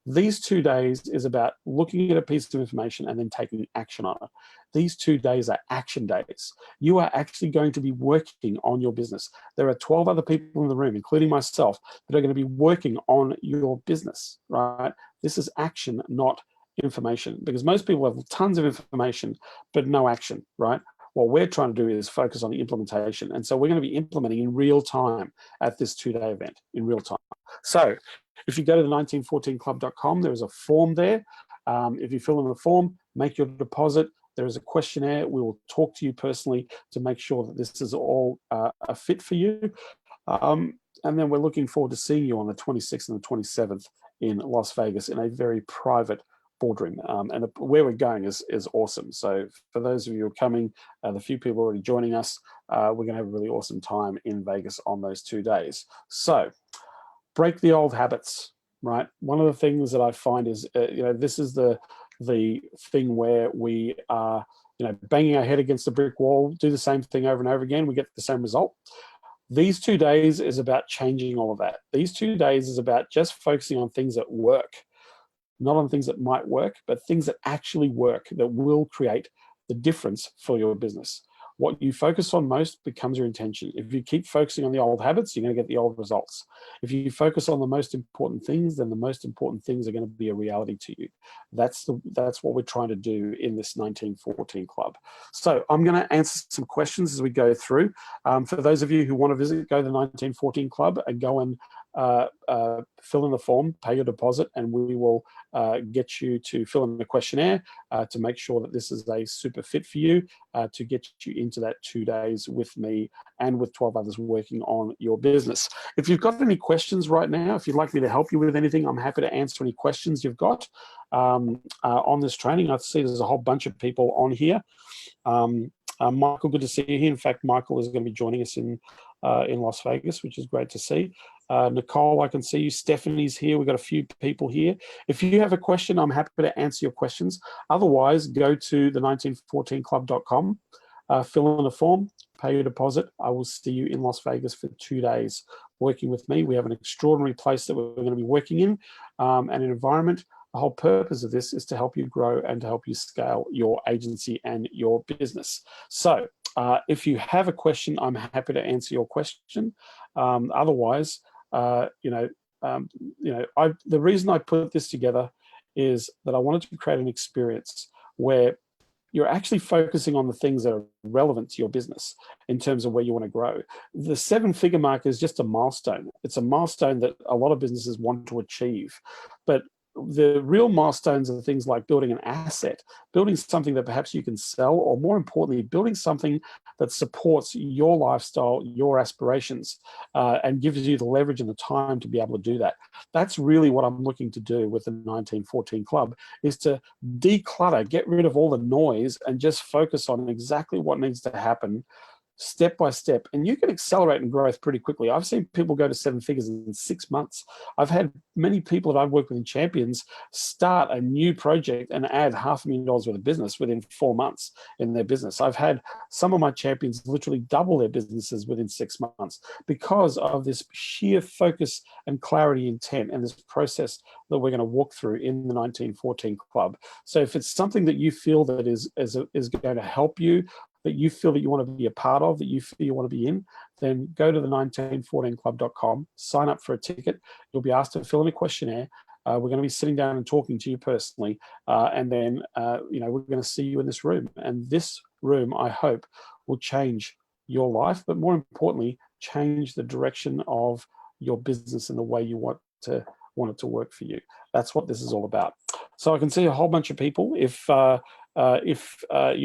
These 2 days is about looking at a piece of information and then taking action on it. These 2 days are action days. You are actually going to be working on your business. There are 12 other people in the room, including myself, that are going to be working on your business, right? This is action, not information, because most people have tons of information, but no action, right? What we're trying to do is focus on the implementation. And so we're going to be implementing in real time at this 2-day event, in real time. So if you go to the 1914club.com, there is a form there. If you fill in the form, make your deposit. There is a questionnaire. We will talk to you personally to make sure that this is all a fit for you. And then we're looking forward to seeing you on the 26th and the 27th in Las Vegas in a very private boardroom. And where we're going is awesome. So for those of you who are coming, the few people already joining us, we're going to have a really awesome time in Vegas on those 2 days. So break the old habits, right? One of the things that I find is, this is the thing where we are, banging our head against the brick wall, do the same thing over and over again, we get the same result. These 2 days is about changing all of that. These 2 days is about just focusing on things that work, not on things that might work, but things that actually work, that will create the difference for your business. What you focus on most becomes your intention. If you keep focusing on the old habits, you're going to get the old results. If you focus on the most important things, then the most important things are going to be a reality to you. That's what we're trying to do in this 1914 Club. So I'm going to answer some questions as we go through. For those of you who want to visit, go to the 1914 Club and go and fill in the form, pay your deposit, and we will get you to fill in the questionnaire to make sure that this is a super fit for you, to get you into that 2 days with me and with 12 others working on your business. If you've got any questions right now, if you'd like me to help you with anything, I'm happy to answer any questions you've got on this training. I see there's a whole bunch of people on here. Michael, good to see you here. In fact, Michael is going to be joining us in Las Vegas, which is great to see. Nicole, I can see you. Stephanie's here. We've got a few people here. If you have a question, I'm happy to answer your questions. Otherwise, go to the 1914club.com, fill in a form, pay your deposit. I will see you in Las Vegas for 2 days working with me. We have an extraordinary place that we're going to be working in, and an environment. The whole purpose of this is to help you grow and to help you scale your agency and your business. So if you have a question, I'm happy to answer your question. Otherwise, the reason I put this together is that I wanted to create an experience where you're actually focusing on the things that are relevant to your business in terms of where you want to grow. The 7-figure mark is just a milestone. It's a milestone that a lot of businesses want to achieve. But the real milestones are things like building an asset, building something that perhaps you can sell, or more importantly, building something that supports your lifestyle, your aspirations, and gives you the leverage and the time to be able to do that. That's really what I'm looking to do with the 1914 Club, is to declutter, get rid of all the noise, and just focus on exactly what needs to happen step by step. And you can accelerate in growth pretty quickly. I've seen people go to 7 figures in 6 months. I've had many people that I've worked with in Champions start a new project and add $500,000 worth of business within 4 months in their business. I've had some of my champions literally double their businesses within 6 months because of this sheer focus and clarity intent and this process that we're going to walk through in the 1914 Club. So if it's something that you feel that is going to help you, that you feel that you want to be a part of, that you feel you want to be in, then go to the 1914club.com, sign up for a ticket. You'll be asked to fill in a questionnaire. We're going to be sitting down and talking to you personally, and then we're going to see you in this room. And this room, I hope, will change your life, but more importantly, change the direction of your business and the way you want it to work for you. That's what this is all about. So I can see a whole bunch of people. If you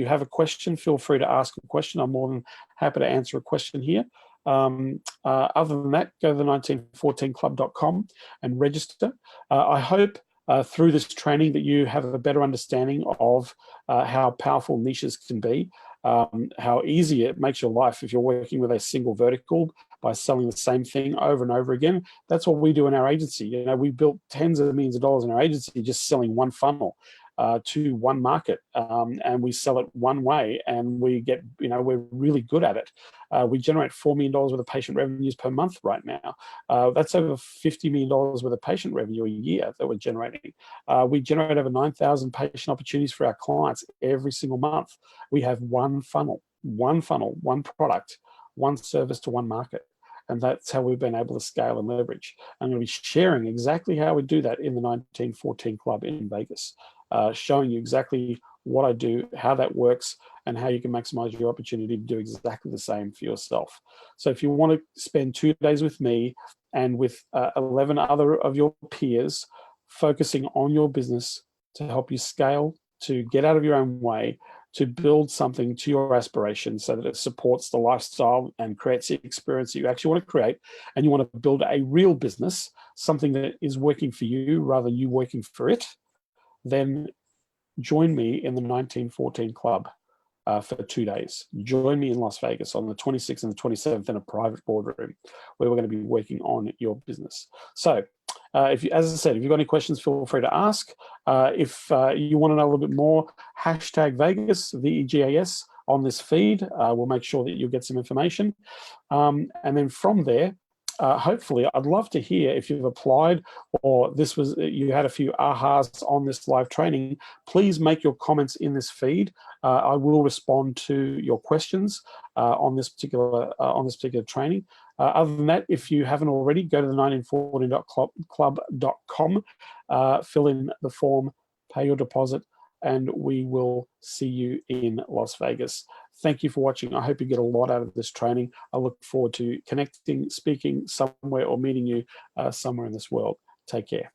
have a question, feel free to ask a question. I'm more than happy to answer a question here. Other than that, go to the 1914club.com and register. I hope through this training that you have a better understanding of how powerful niches can be, how easy it makes your life if you're working with a single vertical by selling the same thing over and over again. That's what we do in our agency. You know, we built tens of millions of dollars in our agency just selling one funnel to one market, and we sell it one way, and we get, we're really good at it. We generate $4 million worth of patient revenues per month right now. That's over $50 million worth of patient revenue a year that we're generating. We generate over 9,000 patient opportunities for our clients every single month. We have one funnel, one product, one service to one market. And that's how we've been able to scale and leverage. I'm going to be sharing exactly how we do that in the 1914 Club in Vegas, showing you exactly what I do, how that works, and how you can maximize your opportunity to do exactly the same for yourself. So if you want to spend 2 days with me and with 11 other of your peers, focusing on your business to help you scale, to get out of your own way, to build something to your aspirations so that it supports the lifestyle and creates the experience that you actually want to create, and you want to build a real business, something that is working for you rather than you working for it, then join me in the 1914 Club for 2 days. Join me in Las Vegas on the 26th and the 27th in a private boardroom where we're going to be working on your business. So as I said, if you've got any questions, feel free to ask. If you want to know a little bit more, hashtag Vegas, VEGAS, on this feed. We'll make sure that you'll get some information. And then from there, hopefully, I'd love to hear if you've applied or you had a few ahas on this live training. Please make your comments in this feed. I will respond to your questions on this particular training. Other than that, if you haven't already, go to the 1914club.com, fill in the form, pay your deposit, and we will see you in Las Vegas. Thank you for watching. I hope you get a lot out of this training. I look forward to connecting, speaking somewhere, or meeting you somewhere in this world. Take care.